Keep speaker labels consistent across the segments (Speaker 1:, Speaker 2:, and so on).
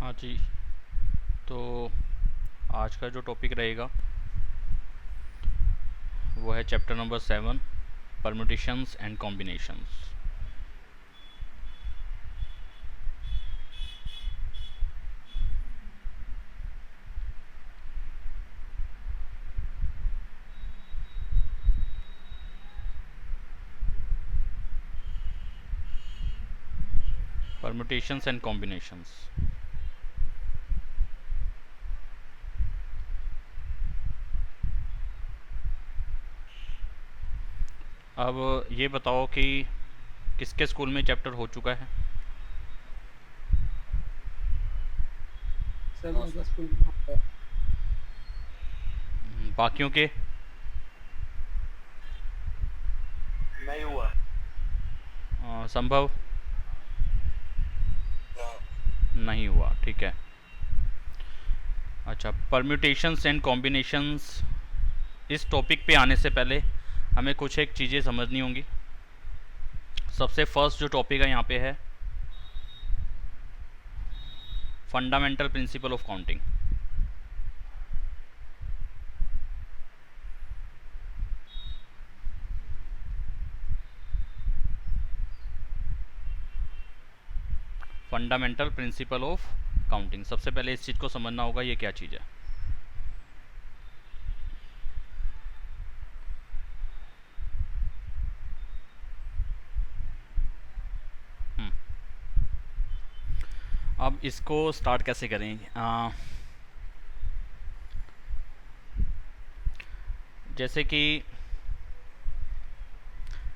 Speaker 1: हाँ जी। तो आज का जो टॉपिक रहेगा वो है chapter number 7, permutations and combinations. Permutations and combinations. अब ये बताओ कि किसके स्कूल में चैप्टर हो चुका है?
Speaker 2: सर मेरे स्कूल में होता है।
Speaker 1: बाकियों के?
Speaker 3: नहीं हुआ।
Speaker 1: संभव
Speaker 3: हाँ।
Speaker 1: नहीं हुआ, ठीक है। अच्छा, परम्यूटेशंस एंड कॉम्बिनेशंस, इस टॉपिक पे आने से पहले हमें कुछ एक चीज़ें समझनी होंगी। सबसे फर्स्ट जो टॉपिक है यहाँ पे है fundamental principle of counting. Fundamental principle of counting, सबसे पहले इस चीज़ को समझना होगा ये क्या चीज़ है। अब इसको स्टार्ट कैसे करें? जैसे कि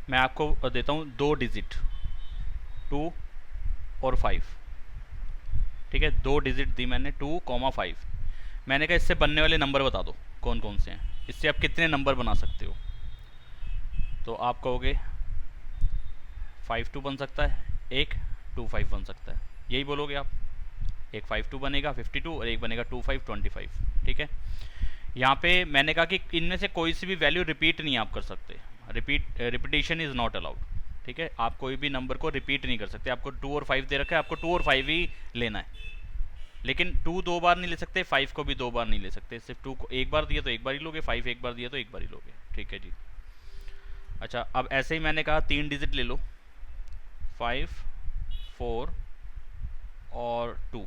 Speaker 1: मैं आपको देता हूँ 2 डिजिट, 2 और 5। ठीक है, 2 डिजिट दी मैंने, 2,5। मैंने कहा इससे बनने वाले नंबर बता दो कौन कौन से हैं, इससे आप कितने नंबर बना सकते हो। तो आप कहोगे 5 2 बन सकता है, एक 2 5 बन सकता है, यही बोलोगे आप। एक 5 2 बनेगा 52 और एक बनेगा 2 5 25। ठीक है, यहाँ पे मैंने कहा कि इनमें से कोई सी भी वैल्यू रिपीट नहीं आप कर सकते। Repetition is not allowed. ठीक है, आप कोई भी नंबर को रिपीट नहीं कर सकते। आपको 2 और 5 दे रखा है, आपको 2 और 5 ही लेना है। लेकिन 2 2 बार नहीं ले सकते, 5 को भी 2 बार नहीं ले सकते। सिर्फ 2 को एक बार दिया तो एक बार ही लोगे, 5 एक बार दिया तो एक बार ही लोगे। ठीक है जी। अच्छा, अब ऐसे ही मैंने कहा 3 डिजिट ले लो, 5 4 और 2।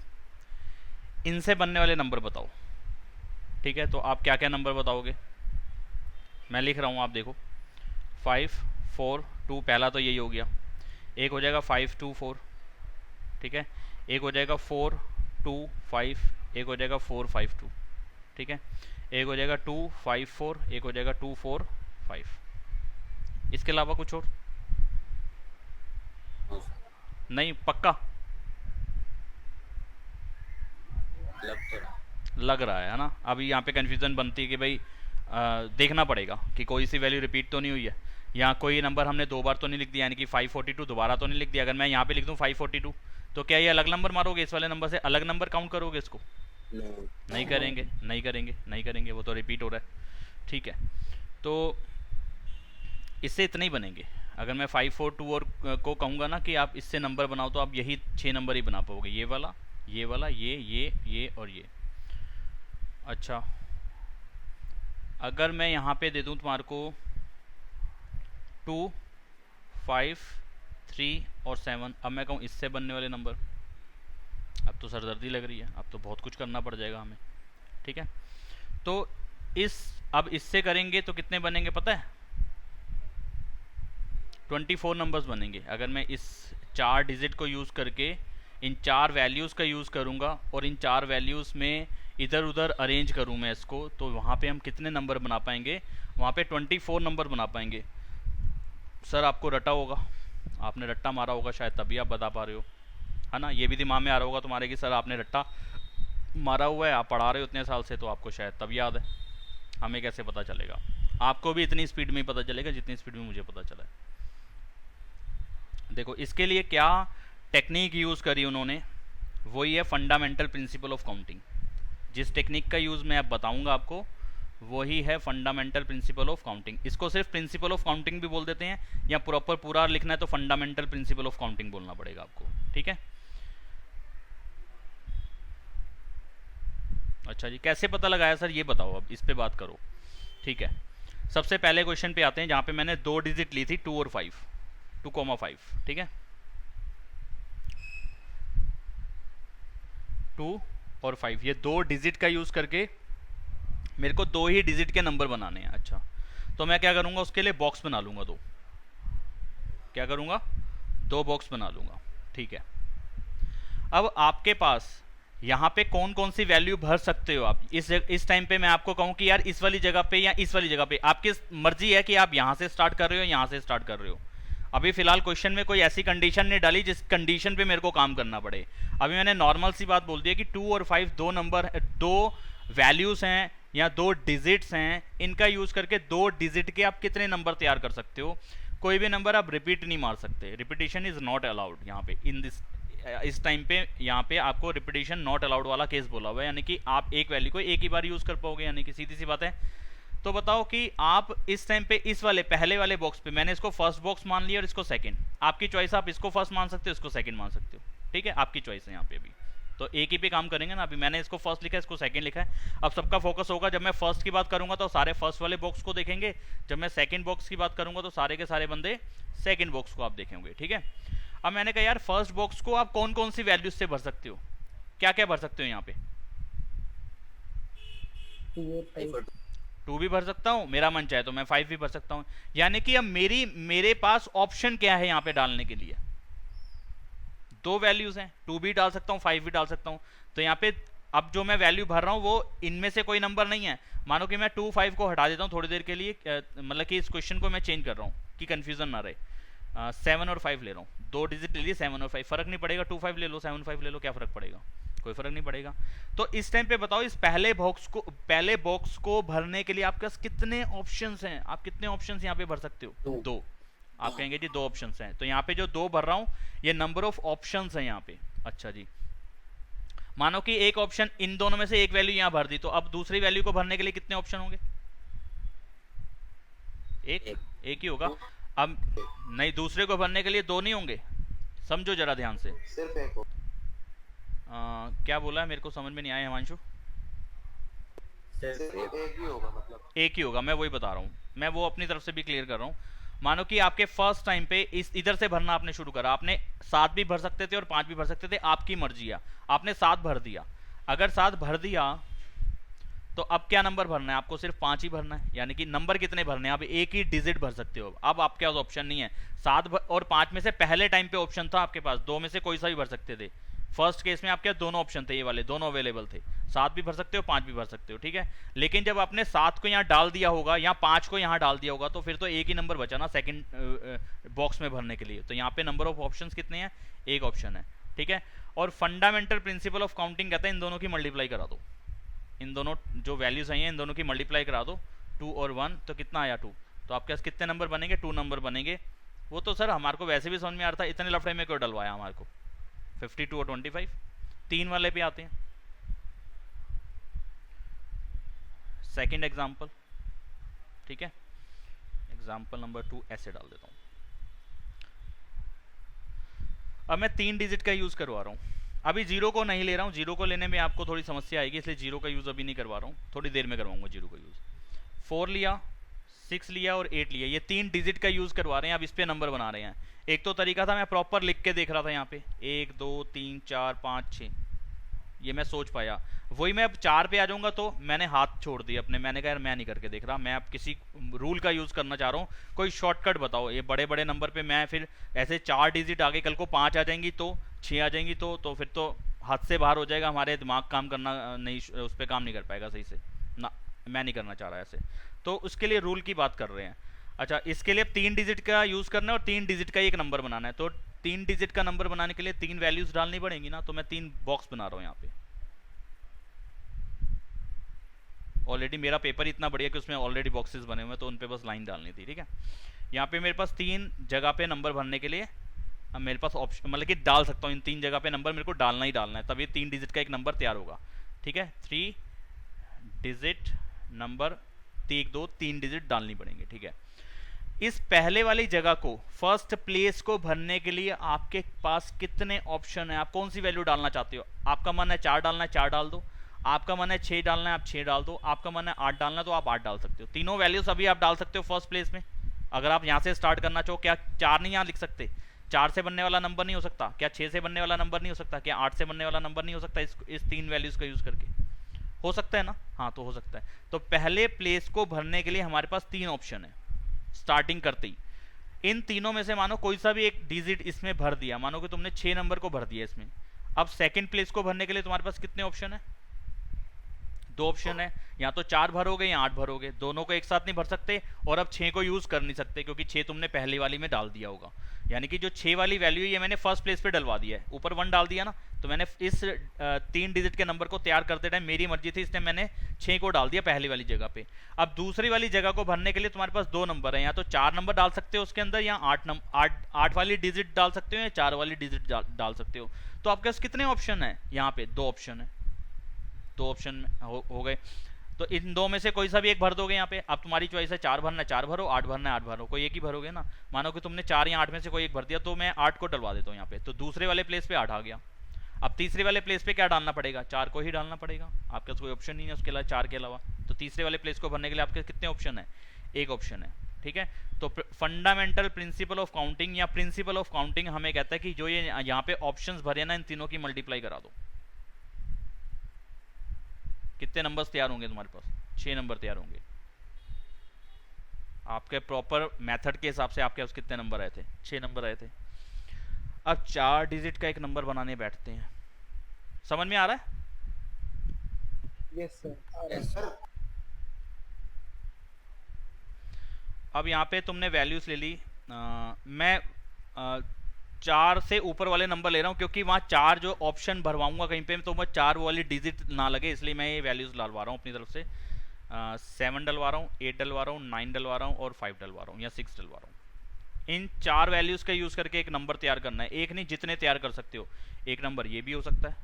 Speaker 1: इनसे बनने वाले नंबर बताओ। ठीक है, तो आप क्या क्या नंबर बताओगे? मैं लिख रहा हूँ, आप देखो। 5 4 2, पहला तो यही हो गया। एक हो जाएगा 5 2 4। ठीक है, एक हो जाएगा 4 2 5, एक हो जाएगा 4 5 2। ठीक है, एक हो जाएगा 2 5 4, एक हो जाएगा 2 4 5। इसके अलावा कुछ और नहीं? पक्का लग रहा है ना? अभी यहाँ पे कंफ्यूजन बनती है कि भाई देखना पड़ेगा कि कोई सी वैल्यू रिपीट तो नहीं हुई है। यहाँ कोई नंबर हमने 2 बार तो नहीं लिख दिया, यानी कि 542 दोबारा तो नहीं लिख दिया। अगर मैं यहाँ पे लिख दूँ 542, तो क्या ये अलग नंबर मारोगे? इस वाले नंबर से अलग नंबर काउंट करोगे इसको? नहीं करेंगे, नहीं करेंगे, नहीं करेंगे, वो तो रिपीट हो रहा है। ठीक है, तो इससे इतने ही बनेंगे। अगर मैं 542 और को कहूँगा ना कि आप इससे नंबर बनाओ, तो आप यही 6 नंबर ही बना पाओगे। ये वाला, ये वाला, ये और ये। अच्छा, अगर मैं यहाँ पे दे दूँ तुम्हारे को 2 5 3 और 7, अब मैं कहूँ इससे बनने वाले नंबर, अब तो सरदर्दी लग रही है, अब तो बहुत कुछ करना पड़ जाएगा हमें। ठीक है, तो अब इससे करेंगे तो कितने बनेंगे पता है? 24 नंबर्स बनेंगे। अगर मैं इस 4 डिजिट को यूज़ करके इन 4 वैल्यूज़ का यूज़ करूँगा और इन 4 वैल्यूज़ में इधर उधर अरेंज करूँ मैं इसको, तो वहाँ पे हम कितने नंबर बना पाएंगे? वहाँ पे 24 नंबर बना पाएंगे। सर आपको रटा होगा, आपने रट्टा मारा होगा शायद, तभी आप बता पा रहे हो, है ना? ये भी दिमाग में आ रहा होगा तुम्हारे कि सर आपने रट्टा मारा हुआ है, आप पढ़ा रहे हो इतने साल से, तो आपको शायद तब याद है। हमें कैसे पता चलेगा? आपको भी इतनी स्पीड में ही पता चलेगा जितनी स्पीड में मुझे पता चला है। देखो, इसके लिए क्या टेक्निक यूज़ करी उन्होंने, वही है फंडामेंटल प्रिंसिपल ऑफ काउंटिंग। जिस टेक्निक का यूज़ मैं अब बताऊंगा आपको, वही है फंडामेंटल प्रिंसिपल ऑफ काउंटिंग। इसको सिर्फ प्रिंसिपल ऑफ काउंटिंग भी बोल देते हैं, या प्रॉपर पूरा लिखना है तो फंडामेंटल प्रिंसिपल ऑफ काउंटिंग बोलना पड़ेगा आपको। ठीक है, अच्छा जी, कैसे पता लगाया सर ये बताओ, अब इस पे बात करो। ठीक है, सबसे पहले क्वेश्चन पे आते हैं जहाँ पे मैंने 2 डिजिट ली थी 2 और 5, 2,5। ठीक है, 2 और 5 ये 2 डिजिट का यूज़ करके मेरे को 2 ही डिजिट के नंबर बनाने हैं। अच्छा, तो मैं क्या करूँगा, उसके लिए बॉक्स बना लूँगा 2। क्या करूँगा, 2 बॉक्स बना लूँगा। ठीक है, अब आपके पास यहाँ पे कौन कौन सी वैल्यू भर सकते हो आप। इस टाइम पे मैं आपको कहूँ कि यार इस वाली जगह पे या इस वाली जगह पे, आपकी मर्जी है कि आप यहाँ से स्टार्ट कर रहे हो, यहाँ से स्टार्ट कर रहे हो। अभी फिलहाल क्वेश्चन में कोई ऐसी कंडीशन नहीं डाली जिस कंडीशन पे मेरे को काम करना पड़े। अभी मैंने नॉर्मल सी बात बोल दी है कि 2 और 5 दो नंबर, 2 वैल्यूज हैं या 2 डिजिट्स हैं, इनका यूज करके 2 डिजिट के आप कितने नंबर तैयार कर सकते हो। कोई भी नंबर आप रिपीट नहीं मार सकते, रिपीटिशन इज नॉट अलाउड यहाँ पे। इस टाइम पे यहाँ पे आपको रिपीटिशन नॉट अलाउड वाला केस बोला हुआ है, यानी कि आप एक वैल्यू को एक ही बार यूज कर पाओगे, यानी कि सीधी सी बात है। तो बताओ कि आप इस टाइम पे इस वाले पहले वाले बॉक्स पे, मैंने इसको फर्स्ट बॉक्स मान लिया और इसको सेकंड, आपकी चॉइस, आप इसको फर्स्ट मान सकते हो, इसको सेकंड मान सकते हो। ठीक है, आपकी चॉइस है यहाँ पे भी। तो एक ही पे काम करेंगे ना। अभी मैंने इसको फर्स्ट लिखा है, इसको सेकंड लिखा है। अब सबका फोकस होगा, जब मैं फर्स्ट की बात करूंगा तो सारे फर्स्ट वाले बॉक्स को देखेंगे, जब मैं सेकंड बॉक्स की बात करूंगा तो सारे के सारे बंदे सेकंड बॉक्स को आप देखेंगे। ठीक है, अब मैंने कहा यार फर्स्ट बॉक्स को आप कौन कौन सी वैल्यूज से भर सकते हो, क्या क्या भर सकते हो यहाँ पे। 2 भी भर सकता हूँ, मेरा मन चाहे तो मैं 5 भी भर सकता हूँ। यानी कि अब मेरे पास ऑप्शन क्या है यहाँ पे डालने के लिए, 2 वैल्यूज हैं, 2 भी डाल सकता हूँ, 5 भी डाल सकता हूँ। तो यहाँ पे अब जो मैं वैल्यू भर रहा हूँ वो इनमें से कोई नंबर नहीं है। मानो कि मैं 2 5 को हटा देता हूँ थोड़ी देर के लिए, मतलब कि इस क्वेश्चन को मैं चेंज कर रहा हूँ कि कंफ्यूजन ना रहे। 7 और 5 ले रहा हूँ, 2 डिजिट ले लिए 7 और 5, फर्क नहीं पड़ेगा, 2 5 ले लो 7 5 ले लो, क्या फर्क पड़ेगा, कोई फर्क नहीं पड़ेगा। तो इस टाइम पे बताओ, इस पहले बॉक्स को भरने के लिए आपके पास कितने ऑप्शंस हैं, आप कितने ऑप्शंस यहाँ पे भर सकते हो। 2। आप कहेंगे जी 2 ऑप्शंस हैं, तो यहाँ पे जो 2 भर रहा हूँ ये नंबर ऑफ ऑप्शंस हैं यहाँ पे। अच्छा जी, मानो कि एक ऑप्शन, इन दोनों में से एक वैल्यू यहाँ भर दी, तो अब दूसरी वैल्यू को भरने के लिए कितने ऑप्शन होंगे, एक ही होगा। अब नहीं, दूसरे को भरने के लिए 2 नहीं होंगे, समझो जरा ध्यान से।
Speaker 3: सिर्फ एक हो।
Speaker 1: क्या बोला है, मेरे को समझ में नहीं आया हिमांशु।
Speaker 3: सिर्फ एक ही होगा, मतलब
Speaker 1: एक ही होगा, मैं वही बता रहा हूँ, मैं वो अपनी तरफ से भी क्लियर कर रहा हूँ। मानो कि आपके फर्स्ट टाइम पे इधर से भरना आपने शुरू करा, आपने 7 भी भर सकते थे और 5 भी भर सकते थे, आपकी मर्जी है। आपने 7 भर दिया, अगर 7 भर दिया तो अब क्या नंबर भरना है, आपको सिर्फ 5 ही भरना है। यानी कि नंबर कितने भरने हैं, आप एक ही डिजिट भर सकते हो। अब आपके पास ऑप्शन नहीं है, 7 और 5 में से पहले टाइम पे ऑप्शन था आपके पास, 2 में से कोई सा भी भर सकते थे। फर्स्ट केस में आपके दोनों ऑप्शन थे, ये वाले दोनों अवेलेबल थे, 7 भी भर सकते हो 5 भी भर सकते हो। ठीक है, लेकिन जब आपने 7 को यहाँ डाल दिया होगा या 5 को यहाँ डाल दिया होगा तो फिर तो एक ही नंबर बचा ना सेकंड बॉक्स में भरने के लिए। तो यहाँ पे नंबर ऑफ ऑप्शंस कितने हैं, एक ऑप्शन है। ठीक है, और फंडामेंटल प्रिंसिपल ऑफ काउंटिंग कहता है इन दोनों की मल्टीप्लाई करा दो, इन दोनों जो वैल्यूज आई हैं इन दोनों की मल्टीप्लाई करा दो, 2 और 1 तो कितना आया 2। तो आपके पास कितने नंबर बनेंगे, 2 नंबर बनेंगे। वो तो सर हमारे को वैसे भी समझ में आ रहा था, इतने लफड़े में क्यों डलवाया हमारे को। 52 और 25 3 वाले पे आते हैं। सेकंड एग्जांपल, ठीक है, एग्जांपल नंबर 2 ऐसे डाल देता हूं। अब मैं 3 डिजिट का यूज करवा रहा हूं, अभी 0 को नहीं ले रहा हूं, 0 को लेने में आपको थोड़ी समस्या आएगी, इसलिए 0 का यूज अभी नहीं करवा रहा हूं, थोड़ी देर में करवाऊंगा 0 का यूज। 4 लिया, 6 लिया और 8 लिया, ये 3 डिजिट का यूज करवा रहे हैं। अब इस पे नंबर बना रहे हैं। एक तो तरीका था मैं प्रॉपर लिख के देख रहा था यहाँ पे 1 2 3 4 5 6, ये मैं सोच पाया। वही मैं अब 4 पे आ जाऊंगा तो मैंने हाथ छोड़ दिया अपने, मैंने कहा यार मैं नहीं करके देख रहा, मैं अब किसी रूल का यूज करना चाह रहा हूँ, कोई शॉर्टकट बताओ। ये बड़े बड़े नंबर पे मैं फिर ऐसे 4 डिजिट आगे, कल को 5 आ जाएंगी तो 6 आ जाएंगी तो फिर तो हाथ से बाहर हो जाएगा, हमारे दिमाग काम करना नहीं, उस पर काम नहीं कर पाएगा सही से ना, मैं नहीं करना चाह रहा ऐसे। तो उसके लिए रूल की बात कर रहे हैं। अच्छा, इसके लिए 3 डिजिट का यूज करना है और 3 डिजिट का एक नंबर बनाना है। तो 3 डिजिट का नंबर बनाने के लिए 3 वैल्यूज डालनी पड़ेंगी ना, तो मैं 3 बॉक्स बना रहा हूँ यहाँ पे। ऑलरेडी मेरा पेपर इतना बढ़िया कि उसमें ऑलरेडी बॉक्सेस बने हुए हैं, तो उन पे बस लाइन डालनी थी। ठीक है, यहाँ पे मेरे पास 3 जगह पे नंबर भरने के लिए अब मेरे पास ऑप्शन, मतलब कि डाल सकता हूँ इन 3 जगह पे नंबर, मेरे को डालना ही डालना है, तब ये 3 डिजिट का एक नंबर तैयार होगा। ठीक है, 3 डिजिट नंबर 1 2 3 डिजिट डालनी पड़ेंगे। ठीक है, इस पहले वाली जगह को, फर्स्ट प्लेस को भरने के लिए आपके पास कितने ऑप्शन है, आप कौन सी वैल्यू डालना चाहते हो। आपका मन है 4 डालना है, 4 डाल दो। आपका मन है 6 डालना है, आप 6 डाल दो, आपका मन है 8 डालना है तो आप 8 डाल सकते हो। तीनों वैल्यूज अभी आप डाल सकते हो फर्स्ट प्लेस में। अगर आप यहाँ से स्टार्ट करना चाहो, क्या 4 नहीं यहाँ लिख सकते? 4 से बनने वाला नंबर नहीं हो सकता क्या? 6 से बनने वाला नंबर नहीं हो सकता क्या? 8 से बनने वाला नंबर नहीं हो सकता इस 3 वैल्यूज का यूज करके? हो सकता है ना? हाँ, तो हो सकता है। तो पहले प्लेस को भरने के लिए हमारे पास 3 ऑप्शन है स्टार्टिंग करते ही। इन तीनों में से मानो कोई सा भी एक डिजिट इसमें भर दिया, मानो कि तुमने 6 नंबर को भर दिया इसमें। अब सेकंड प्लेस को भरने के लिए तुम्हारे पास कितने ऑप्शन है? 2 ऑप्शन है, या तो 4 भरोगे या 8 भरोगे, दोनों को एक साथ नहीं भर सकते। और अब 6 को यूज कर नहीं सकते क्योंकि 6 तुमने पहली वाली में डाल दिया होगा। यानी कि जो 6 वाली वैल्यू है ये मैंने फर्स्ट प्लेस पे डलवा दिया है, ऊपर 1 डाल दिया ना, तो मैंने इस 3 डिजिट के नंबर को तैयार करते टाइम मेरी मर्जी थी, इसलिए मैंने 6 को डाल दिया पहली वाली जगह पे। अब दूसरी वाली जगह को भरने के लिए तुम्हारे पास 2 नंबर है, या तो 4 नंबर डाल सकते हो उसके अंदर, या 8 वाली डिजिट डाल सकते हो, या 4 वाली डिजिट डाल सकते हो। तो आपके पास कितने ऑप्शन है? यहाँ पे 2 ऑप्शन है, 2 ऑप्शन में हो गए। तो इन दो में से कोई सा भी एक भर दोगे यहाँ पे। अब तुम्हारी चॉइस है 4 भरना है 4 भरो, 8 भरना है 8 भरो, कोई एक ही भरोगे ना। मानो कि तुमने 4 या 8 में से कोई एक भर दिया, तो मैं 8 को डलवा देता हूँ यहाँ पे, तो दूसरे वाले प्लेस पे 8 आ गया। अब तीसरे वाले प्लेस पे क्या डालना पड़ेगा? 4 को ही डालना पड़ेगा, आपके पास कोई ऑप्शन नहीं है उसके अलावा 4 के अलावा। तो तीसरे वाले प्लेस को भरने के लिए आपके कितने ऑप्शन है? एक ऑप्शन है, ठीक है। तो फंडामेंटल प्रिंसिपल ऑफ काउंटिंग या प्रिंसिपल ऑफ काउंटिंग हमें कहता है कि जो ये यहाँ पे ऑप्शंस भरे ना, इन तीनों की मल्टीप्लाई करा दो। कितने नंबर्स तैयार होंगे तुम्हारे पास? 6 नंबर तैयार होंगे। आपके प्रॉपर मेथड के हिसाब से आपके पास कितने नंबर आए थे? 6 नंबर आए थे। अब 4 डिजिट का एक नंबर बनाने बैठते हैं। समझ में आ रहा है?
Speaker 2: Yes sir.
Speaker 3: Yes sir.
Speaker 1: अब यहाँ पे तुमने वैल्यूज ले ली। मैं 4 से ऊपर वाले नंबर ले रहा हूँ क्योंकि वहाँ 4 जो ऑप्शन भरवाऊंगा कहीं पे तो मैं 4 वाली डिजिट ना लगे, इसलिए मैं ये वैल्यूज डलवा रहा हूँ अपनी तरफ से। 7 डलवा रहा हूँ, 8 डलवा रहा हूँ, 9 डलवा रहा हूँ और 5 डलवा रहा हूँ या 6 डलवा रहा हूँ। इन 4 वैल्यूज का यूज करके एक नंबर तैयार करना है। एक नहीं, जितने तैयार कर सकते हो। एक नंबर ये भी हो सकता है,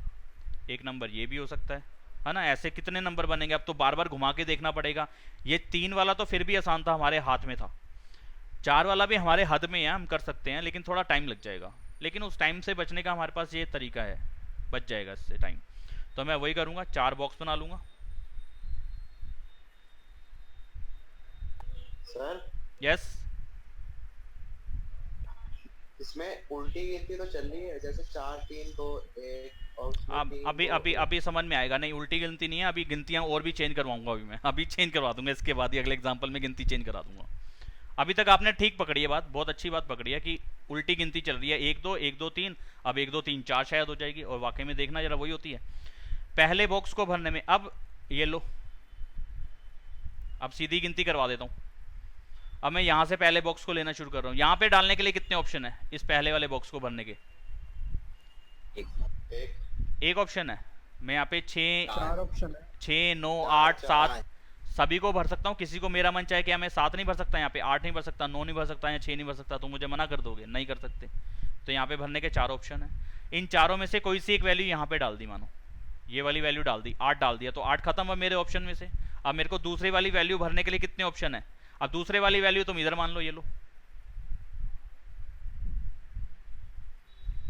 Speaker 1: एक नंबर ये भी हो सकता है ना। ऐसे कितने नंबर बनेंगे? अब तो बार बार घुमा के देखना पड़ेगा। ये 3 वाला तो फिर भी आसान था, हमारे हाथ में था। 4 वाला भी हमारे हद में है, हम कर सकते हैं, लेकिन थोड़ा टाइम लग जाएगा। लेकिन उस टाइम से बचने का हमारे पास ये तरीका है, बच जाएगा इससे टाइम। तो मैं वही करूँगा, 4 बॉक्स बना लूँगा।
Speaker 3: Sir
Speaker 1: yes.
Speaker 3: इसमें उल्टी गिनती तो चल रही है, जैसे 4 3 2 1 और उसमें
Speaker 1: अब
Speaker 3: 3
Speaker 1: अभी
Speaker 3: 2
Speaker 1: अभी
Speaker 3: 1।
Speaker 1: अभी समझ में आएगा। नहीं, उल्टी गिनती नहीं है, अभी गिनतियाँ और भी चेंज करवाऊंगा। अभी मैं अभी चेंज करवा दूंगा, इसके बाद ही अगले एग्जाम्पल में गिनती चेंज करा दूंगा। अभी तक आपने ठीक पकड़ी है बात, बहुत अच्छी बात पकड़ी है कि उल्टी गिनती चल रही है। 1 2 1 2 3, अब 1 2 3 4 शायद हो जाएगी, और वाकई में देखना जरा वही होती है। पहले बॉक्स को भरने में अब ये लो, अब सीधी गिनती करवा देता हूँ। अब मैं यहाँ से पहले बॉक्स को लेना शुरू कर रहा हूँ। यहाँ पे डालने के लिए कितने ऑप्शन है इस पहले वाले बॉक्स को भरने के? एक ऑप्शन है। मैं यहाँ पे
Speaker 2: 4 ऑप्शन है।
Speaker 1: 6 9 8 7 सभी को भर सकता हूँ। किसी को मेरा मन चाहे कि मैं 7 नहीं भर सकता, यहाँ पे 8 नहीं भर सकता, 9 नहीं भर सकता या 6 नहीं भर सकता, तो मुझे मना कर दोगे? नहीं कर सकते। तो यहाँ पे भरने के 4 ऑप्शन है। इन चारों में से कोई सी एक वैल्यू यहाँ पे डाल दी, मानो ये वाली वैल्यू डाल दी, 8 डाल दिया, तो 8 खत्म है मेरे ऑप्शन में से। अब मेरे को दूसरी वाली वैल्यू भरने के लिए कितने ऑप्शन है? अब दूसरे वाली वैल्यू तुम इधर मान लो, ये लो,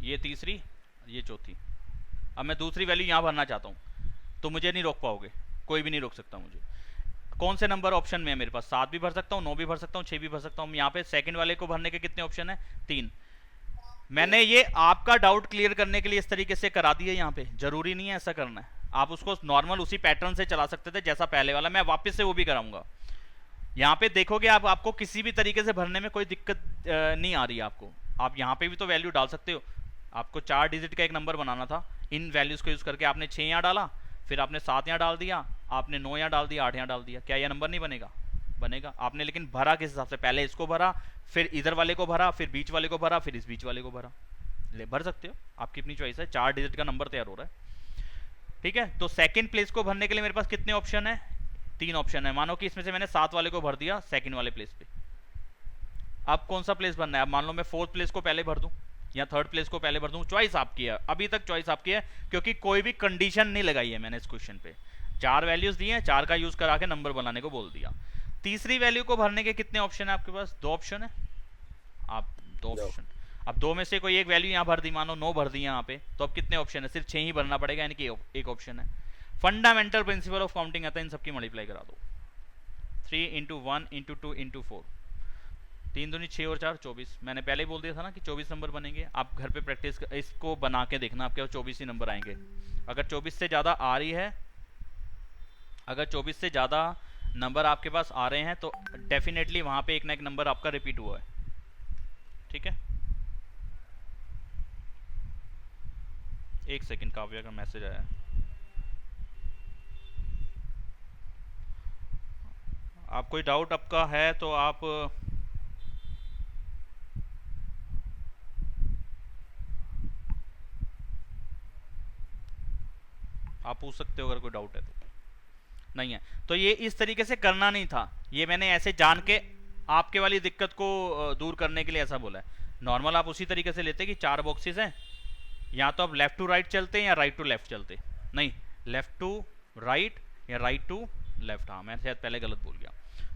Speaker 1: ये तीसरी, ये चौथी। अब मैं दूसरी वैल्यू यहाँ भरना चाहता हूँ, तो मुझे नहीं रोक पाओगे, कोई भी नहीं रोक सकता मुझे। कौन से नंबर ऑप्शन में है मेरे पास? 7 भी भर सकता हूँ, 9 भी भर सकता हूँ, 6 भी भर सकता हूँ। यहाँ पे सेकंड वाले को भरने के कितने ऑप्शन है? 3। मैंने ये आपका डाउट क्लियर करने के लिए इस तरीके से करा दिया। यहाँ पे जरूरी नहीं है ऐसा करना है, आप उसको नॉर्मल उसी पैटर्न से चला सकते थे जैसा पहले वाला। मैं वापस से वो भी कराऊंगा। यहाँ पे देखोगे आप, आपको किसी भी तरीके से भरने में कोई दिक्कत नहीं आ रही है आपको। आप यहाँ पे भी तो वैल्यू डाल सकते हो। आपको 4 डिजिट का एक नंबर बनाना था, इन वैल्यूज को यूज करके आपने 6 यहाँ डाला, फिर आपने 7 यहाँ डाल दिया, आपने 9 यहाँ डाल दिया, 8 यहाँ डाल दिया। क्या यह नंबर नहीं बनेगा? बनेगा। आपने लेकिन भरा किस हिसाब से? पहले इसको भरा, फिर इधर वाले को भरा, फिर बीच वाले को भरा, फिर इस बीच वाले को भरा। ले भर सकते हो, आपकी अपनी चॉइस है। 4 डिजिट का नंबर तैयार हो रहा है, ठीक है। तो सेकंड प्लेस को भरने के लिए मेरे पास कितने ऑप्शन है? 3 ऑप्शन है। मानो कि इसमें से मैंने 7 वाले को भर दिया सेकंड वाले प्लेस पे। अब कौन सा प्लेस भरना है? अब मान लो मैं 4th प्लेस को पहले भर दूं या 3rd प्लेस को पहले भर दूं, चॉइस आपकी है। अभी तक चॉइस आपकी है, क्योंकि कोई भी कंडीशन नहीं लगाई है मैंने इस क्वेश्चन पे। 4 वैल्यूज दी हैं, 4 का यूज करा के नंबर बनाने को बोल दिया। तीसरी वैल्यू को भरने के कितने ऑप्शन है आपके पास? 2 ऑप्शन है। आप 2 ऑप्शन, अब 2 में से कोई एक वैल्यू यहाँ भर दी, मानो 9 भर दी यहाँ पे, तो अब कितने ऑप्शन है? सिर्फ 6 ही भरना पड़ेगा, यानी कि एक ऑप्शन है। फंडामेंटल प्रिंसिपल ऑफ काउंटिंग आता है, इन सबकी मल्टीप्लाई करा दो। 3 इंटू 1 इंटू 2 इंटू 4, 3 दूनी 6 और 4 24। मैंने पहले ही बोल दिया था ना कि 24 नंबर बनेंगे। आप घर पे प्रैक्टिस इसको बना के देखना, आपके 24 ही नंबर आएंगे। अगर 24 से ज़्यादा आ रही है, अगर 24 से ज़्यादा नंबर आपके पास आ रहे हैं तो डेफिनेटली वहाँ पे एक ना एक नंबर आपका रिपीट हुआ है, ठीक है। एक सेकंड, काव्या का मैसेज आया है। आप कोई डाउट आपका है तो आप पूछ सकते हो अगर कोई डाउट है तो। नहीं है तो ये इस तरीके से करना नहीं था, ये मैंने ऐसे जान के आपके वाली दिक्कत को दूर करने के लिए ऐसा बोला है। नॉर्मल आप उसी तरीके से लेते कि 4 बॉक्सेस हैं, या तो आप लेफ्ट टू राइट चलते हैं या राइट टू लेफ्ट चलते, नहीं लेफ्ट टू राइट या राइट टू लेफ्ट। हाँ मैं शायद पहले गलत बोल गया।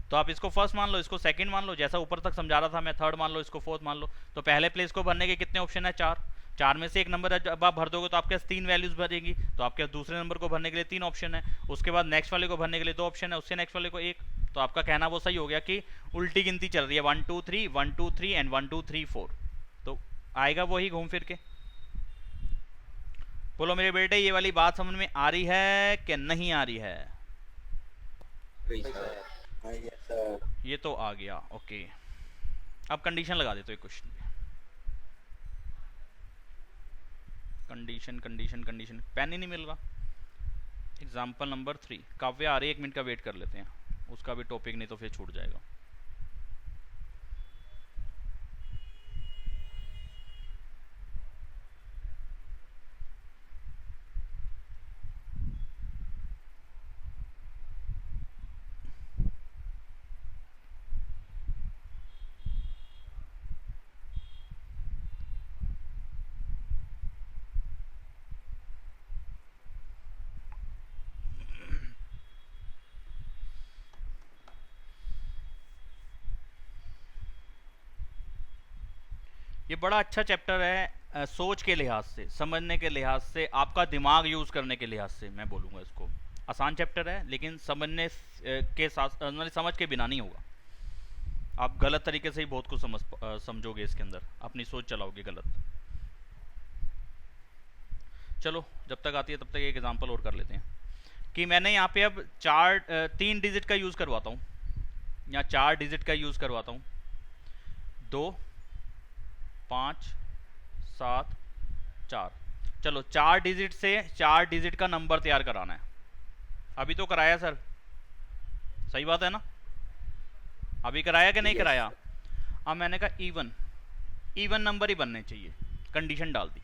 Speaker 1: तो आप इसको फर्स्ट मान लो, इसको सेकंड मान लो, जैसा ऊपर तक समझा रहा था मैं थर्ड मान लो, इसको फोर्थ मान लो। तो पहले प्लेस को भरने के कितने ऑप्शन है? 4। 4 में से एक नंबर जब आप भर दोगे तो आपके पास 3 वैल्यूज भरेगी, तो आपके पास दूसरे नंबर को भरने के लिए 3 ऑप्शन है, उसके बाद नेक्स्ट वाले को भरने के लिए 2 ऑप्शन है, उससे नेक्स्ट वाले को 1। तो आपका कहना वो सही हो गया कि उल्टी गिनती चल रही है, 1 2 3 1 2 3 एंड 1 2 3 4। तो आएगा वही घूम फिर के। बोलो मेरे बेटे ये वाली बात समझ में आ रही है कि नहीं आ रही है? ये तो आ गया, ओके। अब कंडीशन लगा देते हो एक क्वेश्चन पे। कंडीशन कंडीशन कंडीशन, पेन ही नहीं मिल रहा। एग्जाम्पल नंबर 3, काव्य आ रही है, 1 मिनट का वेट कर लेते हैं, उसका भी टॉपिक नहीं तो फिर छूट जाएगा। ये बड़ा अच्छा चैप्टर है, सोच के लिहाज से, समझने के लिहाज से, आपका दिमाग यूज़ करने के लिहाज से मैं बोलूँगा इसको। आसान चैप्टर है लेकिन समझने के साथ, समझ के बिना नहीं होगा। आप गलत तरीके से ही बहुत कुछ समझोगे इसके अंदर, अपनी सोच चलाओगे गलत। चलो जब तक आती है तब तक एक एग्जांपल और कर लेते हैं कि मैंने यहाँ पे अब 3 डिजिट का यूज़ करवाता हूँ, या 4 डिजिट का यूज़ करवाता हूँ। 2 5 7 4। चलो 4 डिजिट से 4 डिजिट का नंबर तैयार कराना है। अभी तो कराया सर, सही बात है ना? अभी कराया कि नहीं कराया? अब मैंने कहा इवन नंबर ही बनने चाहिए, कंडीशन डाल दी।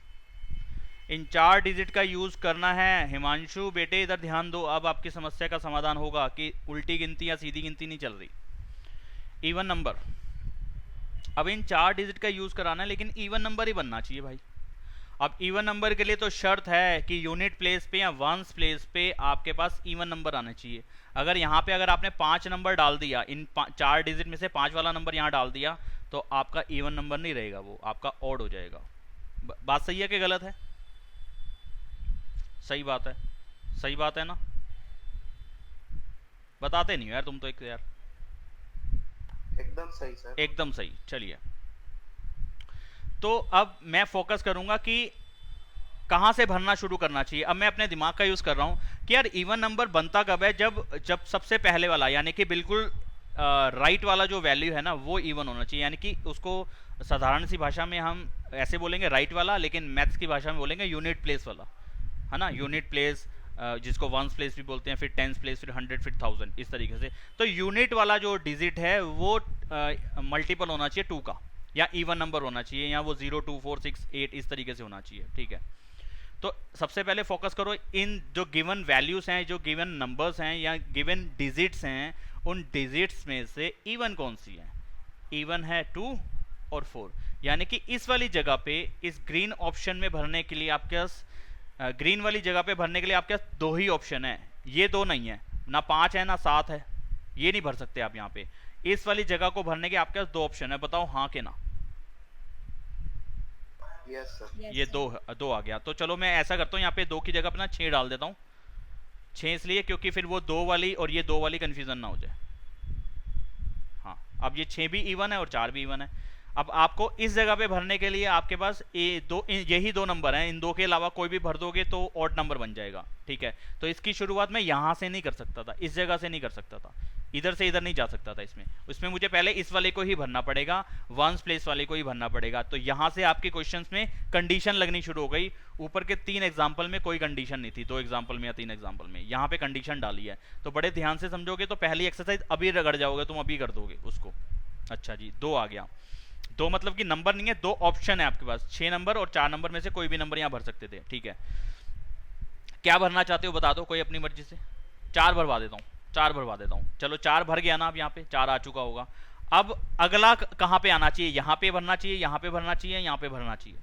Speaker 1: इन 4 डिजिट का यूज़ करना है। हिमांशु बेटे इधर ध्यान दो, अब आपकी समस्या का समाधान होगा कि उल्टी गिनती या सीधी गिनती नहीं चल रही, इवन नंबर। अब इन 4 डिजिट का यूज़ कराना है लेकिन इवन नंबर ही बनना चाहिए भाई। अब इवन नंबर के लिए तो शर्त है कि यूनिट प्लेस पे या वंस प्लेस पे आपके पास इवन नंबर आने चाहिए। अगर यहाँ पे अगर आपने 5 नंबर डाल दिया, इन 4 डिजिट में से 5 वाला नंबर यहाँ डाल दिया, तो आपका इवन नंबर नहीं रहेगा, वो आपका ऑड हो जाएगा। बात सही है कि गलत है? सही बात है, सही बात है ना? बताते नहीं यार तुम तो, एक यार
Speaker 3: एकदम सही सर,
Speaker 1: एकदम सही। चलिए तो अब मैं फोकस करूंगा कि कहां से भरना शुरू करना चाहिए। अब मैं अपने दिमाग का यूज कर रहा हूं कि यार इवन नंबर बनता कब है? जब सबसे पहले वाला यानी कि बिल्कुल राइट वाला जो वैल्यू है ना वो इवन होना चाहिए। यानी कि उसको साधारण सी भाषा में हम ऐसे बोलेंगे राइट वाला, लेकिन मैथ्स की भाषा में बोलेंगे यूनिट प्लेस वाला, है ना? यूनिट प्लेस जिसको वंस प्लेस भी बोलते हैं, फिर टेंस प्लेस, फिर 100, फिर 1000, इस तरीके से। तो यूनिट वाला जो डिजिट है वो मल्टीपल होना चाहिए 2 का, या इवन नंबर होना चाहिए, या वो 0 2 4 6 8 इस तरीके से होना चाहिए, ठीक है। तो सबसे पहले फोकस करो इन जो गिवन वैल्यूज हैं, जो गिवन नंबर्स हैं या गिवन डिजिट्स हैं, उन डिजिट्स में से इवन कौन सी है? इवन है 2 और 4। यानी कि इस वाली जगह पे, इस ग्रीन ऑप्शन में भरने के लिए आपके पास, ग्रीन वाली जगह पे भरने के लिए आपके पास 2 ही ऑप्शन है, ये 2 नहीं है, ना 5 है ना 7 है, ये नहीं भर सकते आप यहाँ पे। इस वाली जगह को भरने के आपके पास 2 ऑप्शन है, बताओ हाँ के ना?
Speaker 3: Yes sir.
Speaker 1: ये 2 आ गया। तो चलो मैं ऐसा करता हूँ, यहाँ पे 2 की जगह पे ना 6 डाल देता हूँ। 6 इसलिए क्योंकि फिर वो 2 वाली और ये 2 वाली कंफ्यूजन ना हो जाए। हाँ, अब ये 6 भी इवन है और 4 भी इवन है। अब आपको इस जगह पे भरने के लिए आपके पास यही 2 नंबर हैं, इन 2 के अलावा कोई भी भर दोगे तो ऑड नंबर बन जाएगा, ठीक है। तो इसकी शुरुआत मैं यहाँ से नहीं कर सकता था, इस जगह से नहीं कर सकता था, इधर से इधर नहीं जा सकता था इसमें मुझे पहले इस वाले को ही भरना पड़ेगा, वंस प्लेस वाले को ही भरना पड़ेगा। तो यहाँ से आपके क्वेश्चंस में कंडीशन लगनी शुरू हो गई। ऊपर के 3 एग्जाम्पल में कोई कंडीशन नहीं थी, 2 एग्जाम्पल में या 3 एग्जाम्पल में यहाँ पे कंडीशन डाली है। तो बड़े ध्यान से समझोगे तो पहली एक्सरसाइज अभी रगड़ जाओगे, तुम अभी कर दोगे उसको। अच्छा जी, 2 आ गया। 2 मतलब कि नंबर नहीं है, 2 ऑप्शन है आपके पास, 6 नंबर और 4 नंबर में से कोई भी नंबर यहाँ भर सकते थे, ठीक है। क्या भरना चाहते हो बता दो, कोई अपनी मर्जी से। 4 भरवा देता हूँ, 4 भरवा देता हूँ। चलो 4 भर गया ना, अब यहाँ पे 4 आ चुका होगा। अब अगला कहाँ पे आना चाहिए, यहाँ पे भरना चाहिए, यहाँ पे भरना चाहिए, यहाँ पे भरना चाहिए,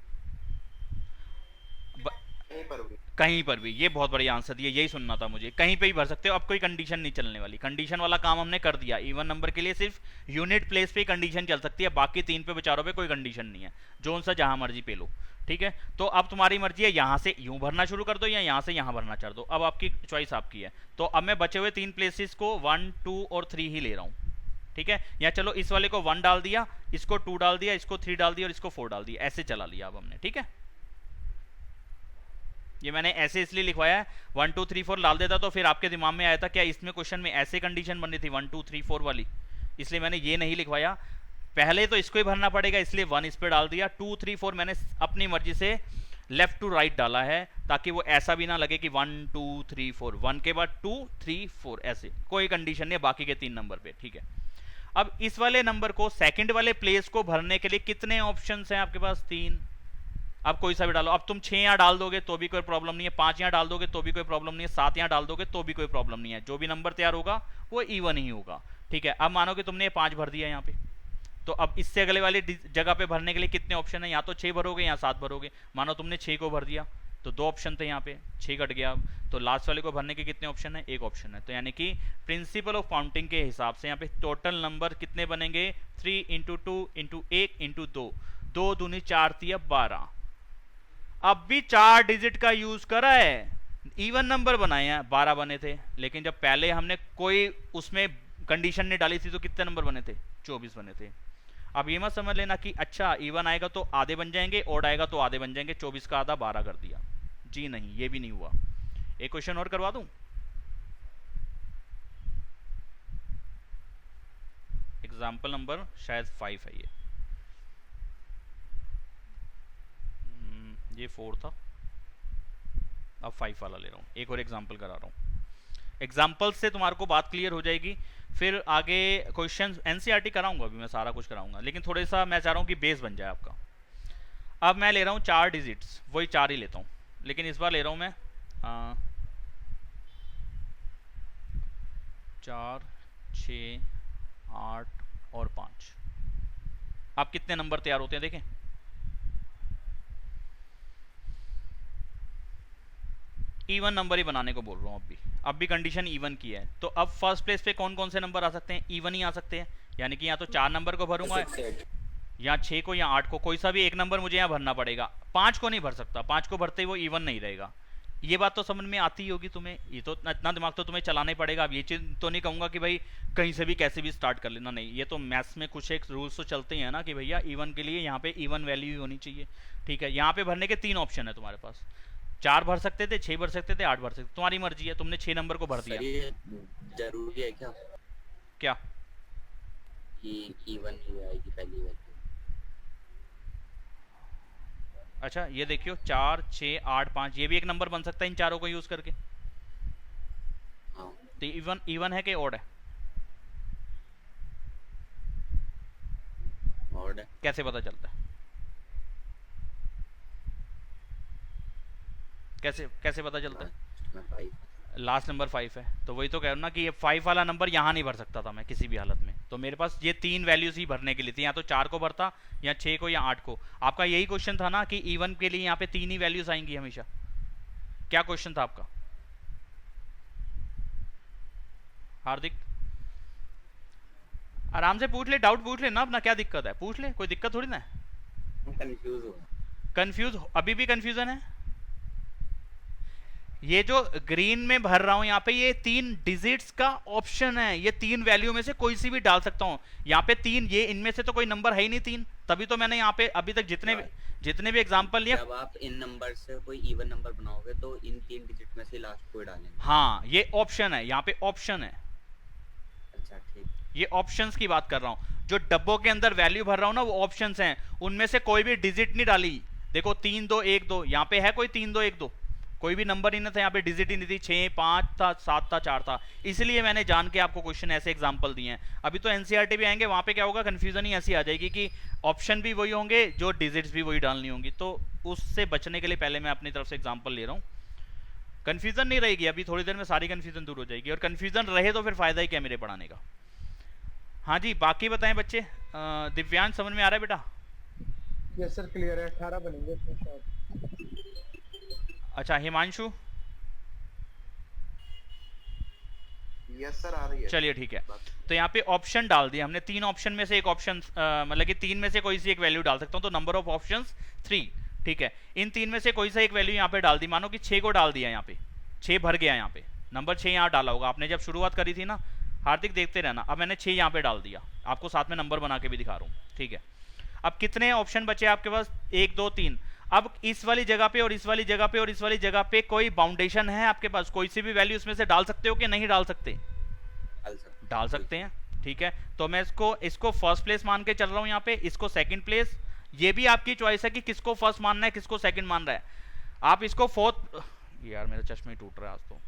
Speaker 1: कहीं पर भी। ये बहुत बढ़िया आंसर दिया, यही सुनना था मुझे, कहीं पे ही भर सकते हो। अब कोई कंडीशन नहीं चलने वाली, कंडीशन वाला काम हमने कर दिया। इवन नंबर के लिए सिर्फ यूनिट प्लेस पे कंडीशन चल सकती है, बाकी 3 पे विचारों पे कोई कंडीशन नहीं है, जो सा जहां मर्जी पे लो, ठीक है। तो अब तुम्हारी मर्जी है, यहाँ से यूं भरना शुरू कर दो या यहाँ से यहाँ भरना चाह दो, अब आपकी चॉइस आपकी है। तो अब मैं बचे हुए 3 प्लेसेस को 1, 2 और 3 ही ले रहा हूँ, ठीक है। या चलो इस वाले को 1 डाल दिया, इसको 2 डाल दिया, इसको 3 डाल दिया और इसको 4 डाल दिया, ऐसे चला लिया अब हमने, ठीक है। ये मैंने ऐसे इसलिए लिखवाया है, 1 2 3 4 डाल देता तो फिर आपके दिमाग में आया था क्या इसमें क्वेश्चन में ऐसे कंडीशन बननी थी 1 2 3 4 वाली, इसलिए मैंने ये नहीं लिखवाया। पहले तो इसको ही भरना पड़ेगा, इसलिए 1 इस पे डाल दिया, 2 3 4 मैंने अपनी मर्जी से लेफ्ट टू राइट डाला है, ताकि वो ऐसा भी ना लगे कि 1 2 3 4, 1 के बाद 2 3 4, ऐसे कोई कंडीशन नहीं बाकी के 3 नंबर पे, ठीक है। अब इस वाले नंबर को सेकंड वाले प्लेस को भरने के लिए कितने ऑप्शंस हैं आपके पास, 3। अब कोई सा भी डालो, अब तुम 6 यहाँ डाल दोगे तो भी कोई प्रॉब्लम नहीं है, 5 यहाँ डाल दोगे तो भी कोई प्रॉब्लम नहीं है, 7 यहाँ डाल दोगे तो भी कोई प्रॉब्लम नहीं है, जो भी नंबर तैयार होगा वो इवन ही होगा, ठीक है। अब मानो कि तुमने 5 भर दिया यहाँ पे, तो अब इससे अगले वाली जगह पे भरने के लिए कितने ऑप्शन है, या तो 6 भरोगे या 7 भरोगे। मानो तुमने 6 को भर दिया तो 2 ऑप्शन थे यहाँ पे, 6 कट गया, तो लास्ट वाले को भरने के कितने ऑप्शन है, 1 ऑप्शन है। तो यानी कि प्रिंसिपल ऑफ काउंटिंग के हिसाब से यहाँ पे टोटल नंबर कितने बनेंगे, 3 × 2 × 1 × 2, 2 दूनी 4 3 12। अब भी 4 डिजिट का यूज करा है, इवन नंबर बनाए हैं, 12 बने थे। लेकिन जब पहले हमने कोई उसमें कंडीशन नहीं डाली थी तो कितने नंबर बने थे, 24 बने थे। अब ये मत समझ लेना कि अच्छा इवन आएगा तो आधे बन जाएंगे, ओड आएगा तो आधे बन जाएंगे, 24 का आधा 12 कर दिया, जी नहीं, ये भी नहीं हुआ। एक क्वेश्चन और करवा दूं, एग्जाम्पल नंबर शायद 5 है ये 4 था, अब 5 वाला ले रहा हूँ। एक और एग्जाम्पल करा रहा हूँ, एग्जाम्पल से तुम्हारे को बात क्लियर हो जाएगी। फिर आगे क्वेश्चन एनसीईआरटी कराऊंगा, अभी मैं सारा कुछ कराऊंगा, लेकिन थोड़ा सा मैं चाह रहा हूँ कि बेस बन जाए आपका। अब मैं ले रहा हूँ 4 डिजिट्स, वही 4 ही लेता हूँ, लेकिन इस बार ले रहा हूँ मैं 4 6 8 और 5। अब कितने नंबर तैयार होते हैं देखें, इवन नंबर ही बनाने को बोल रहा हूँ। अब भी कंडीशन इवन की है, तो अब फर्स्ट प्लेस पे कौन कौन से नंबर आ सकते हैं, इवन ही आ सकते हैं। यानी कि यहाँ तो 4 नंबर को भरूंगा, या 6 को या 8 को, कोई सा भी एक नंबर मुझे यहाँ भरना पड़ेगा। 5 को नहीं भर सकता, 5 को भरते ही वो इवन नहीं रहेगा। ये बात तो समझ में आती होगी तुम्हें, ये तो इतना दिमाग तो तुम्हें चलाना ही पड़ेगा। अब ये चीज तो नहीं कहूंगा कि भाई कहीं से भी कैसे भी स्टार्ट कर लेना, नहीं, ये तो मैथ्स में कुछ एक रूल्स तो चलते हैं ना कि भैया इवन के लिए यहाँ पे इवन वैल्यू ही होनी चाहिए, ठीक है। यहाँ पे भरने के 3 ऑप्शन है तुम्हारे पास, 4 भर सकते थे, 6 भर सकते थे, 8 भर सकते थे, तुम्हारी मर्जी है। तुमने 6 नंबर को भर दिया।
Speaker 4: ये जरूरी है क्या,
Speaker 1: क्या
Speaker 4: कि इवन ही आएगी पहली वैल्यू?
Speaker 1: अच्छा ये देखियो 4 6 8 5, ये भी एक नंबर बन सकता है इन चारों को यूज करके।
Speaker 4: हाँ,
Speaker 1: तो इवन है कि ऑड है,
Speaker 4: ऑड है।
Speaker 1: कैसे पता चलता है, कैसे पता चलता है? लास्ट नंबर 5 है, तो वही तो कह रहा हूं ना कि ये 5 वाला नंबर यहाँ नहीं भर सकता था मैं किसी भी हालत में। तो मेरे पास ये 3 वैल्यूज ही भरने के लिए थी, या तो 4 को भरता, या 6 को, या 8 को। आपका यही क्वेश्चन था ना कि इवन के लिए यहाँ पे 3 ही वैल्यूज आएंगी हमेशा। क्या क्वेश्चन था आपका हार्दिक? आराम से पूछ ले, डाउट पूछ ले ना अपना, क्या दिक्कत है, पूछ ले, कोई दिक्कत थोड़ी ना है।
Speaker 4: कंफ्यूज हो,
Speaker 1: कंफ्यूज, अभी भी कंफ्यूजन है? ये जो ग्रीन में भर रहा हूं यहाँ पे, ये 3 डिजिट्स का ऑप्शन है, ये 3 वैल्यू में से कोई सी भी डाल सकता हूँ। यहाँ पे 3, ये इनमें से तो कोई नंबर है ही नहीं 3, तभी तो मैंने यहाँ पे अभी तक जितने भी एग्जांपल लिए।
Speaker 4: जब आप इन नंबर से कोई इवन नंबर बनाओगे तो इन 3 डिजिट में से लास्ट को ही डालेंगे।
Speaker 1: हाँ, ये ऑप्शन है, यहाँ पे ऑप्शन है।
Speaker 4: अच्छा ठीक,
Speaker 1: ये ऑप्शंस की बात कर रहा हूँ, जो डब्बों के अंदर वैल्यू भर रहा हूँ ना, वो ऑप्शंस हैं, उनमें से कोई भी डिजिट नहीं डाली। देखो 3 2 1 2, यहाँ पे है कोई 3 2 1 2, कोई भी नंबर ही नहीं था यहाँ पे, डिजिट ही नहीं थी, 6 5 था, 7 था, 4 था, इसलिए मैंने जान के आपको क्वेश्चन ऐसे एग्जांपल दिए हैं। अभी तो एनसीईआरटी भी आएंगे, वहां पे क्या होगा, कंफ्यूजन ही ऐसी आ जाएगी कि ऑप्शन भी वही होंगे, जो डिजिट्स भी वही डालनी होंगी, तो उससे बचने के लिए पहले मैं अपनी तरफ से एग्जाम्पल ले रहा हूँ। कंफ्यूजन नहीं रहेगी, अभी थोड़ी देर में सारी कंफ्यूजन दूर हो जाएगी, और कंफ्यूजन रहे तो फिर फायदा ही क्या मेरे पढ़ाने का। हाँ जी, बाकी बताएं बच्चे। दिव्यांश समझ में आ रहा है बेटा?
Speaker 2: यस सर, क्लियर है। 18 बनेंगे इसमें शायद।
Speaker 1: अच्छा, हिमांशु?
Speaker 3: यस सर, आ रही है।
Speaker 1: चलिए ठीक है, तो यहाँ पे ऑप्शन डाल दिया हमने, 3 ऑप्शन में से एक ऑप्शन, मतलब कि 3 में से कोई सी एक वैल्यू डाल सकता हूँ, तो नंबर ऑफ ऑप्शंस 3। ठीक है, इन 3 में से कोई सा एक वैल्यू यहाँ पे डाल दी, मानो कि 6 को डाल दिया, यहाँ पे 6 भर गया, यहाँ पे नंबर 6 यहाँ डाला होगा आपने जब शुरुआत करी थी ना, हार्दिक देखते रहना। अब मैंने 6 यहाँ पे डाल दिया, आपको साथ में नंबर बना के भी दिखा रहा हूँ। ठीक है, अब कितने ऑप्शन बचे आपके पास? 1 2 3। अब इस वाली जगह पे और इस वाली जगह पे और इस वाली जगह पे कोई बाउंडेशन है आपके पास? कोई सी भी वैल्यू इसमें से डाल सकते हो कि नहीं डाल सकते? डाल सकते हैं। ठीक है, तो मैं इसको फर्स्ट प्लेस मान के चल रहा हूं, यहाँ पे इसको सेकंड प्लेस। ये भी आपकी चॉइस है कि किसको फर्स्ट मानना है, किसको सेकंड मान रहा है। आप इसको फोर्थ, यार मेरा चश्मा ही टूट रहा है आज तो,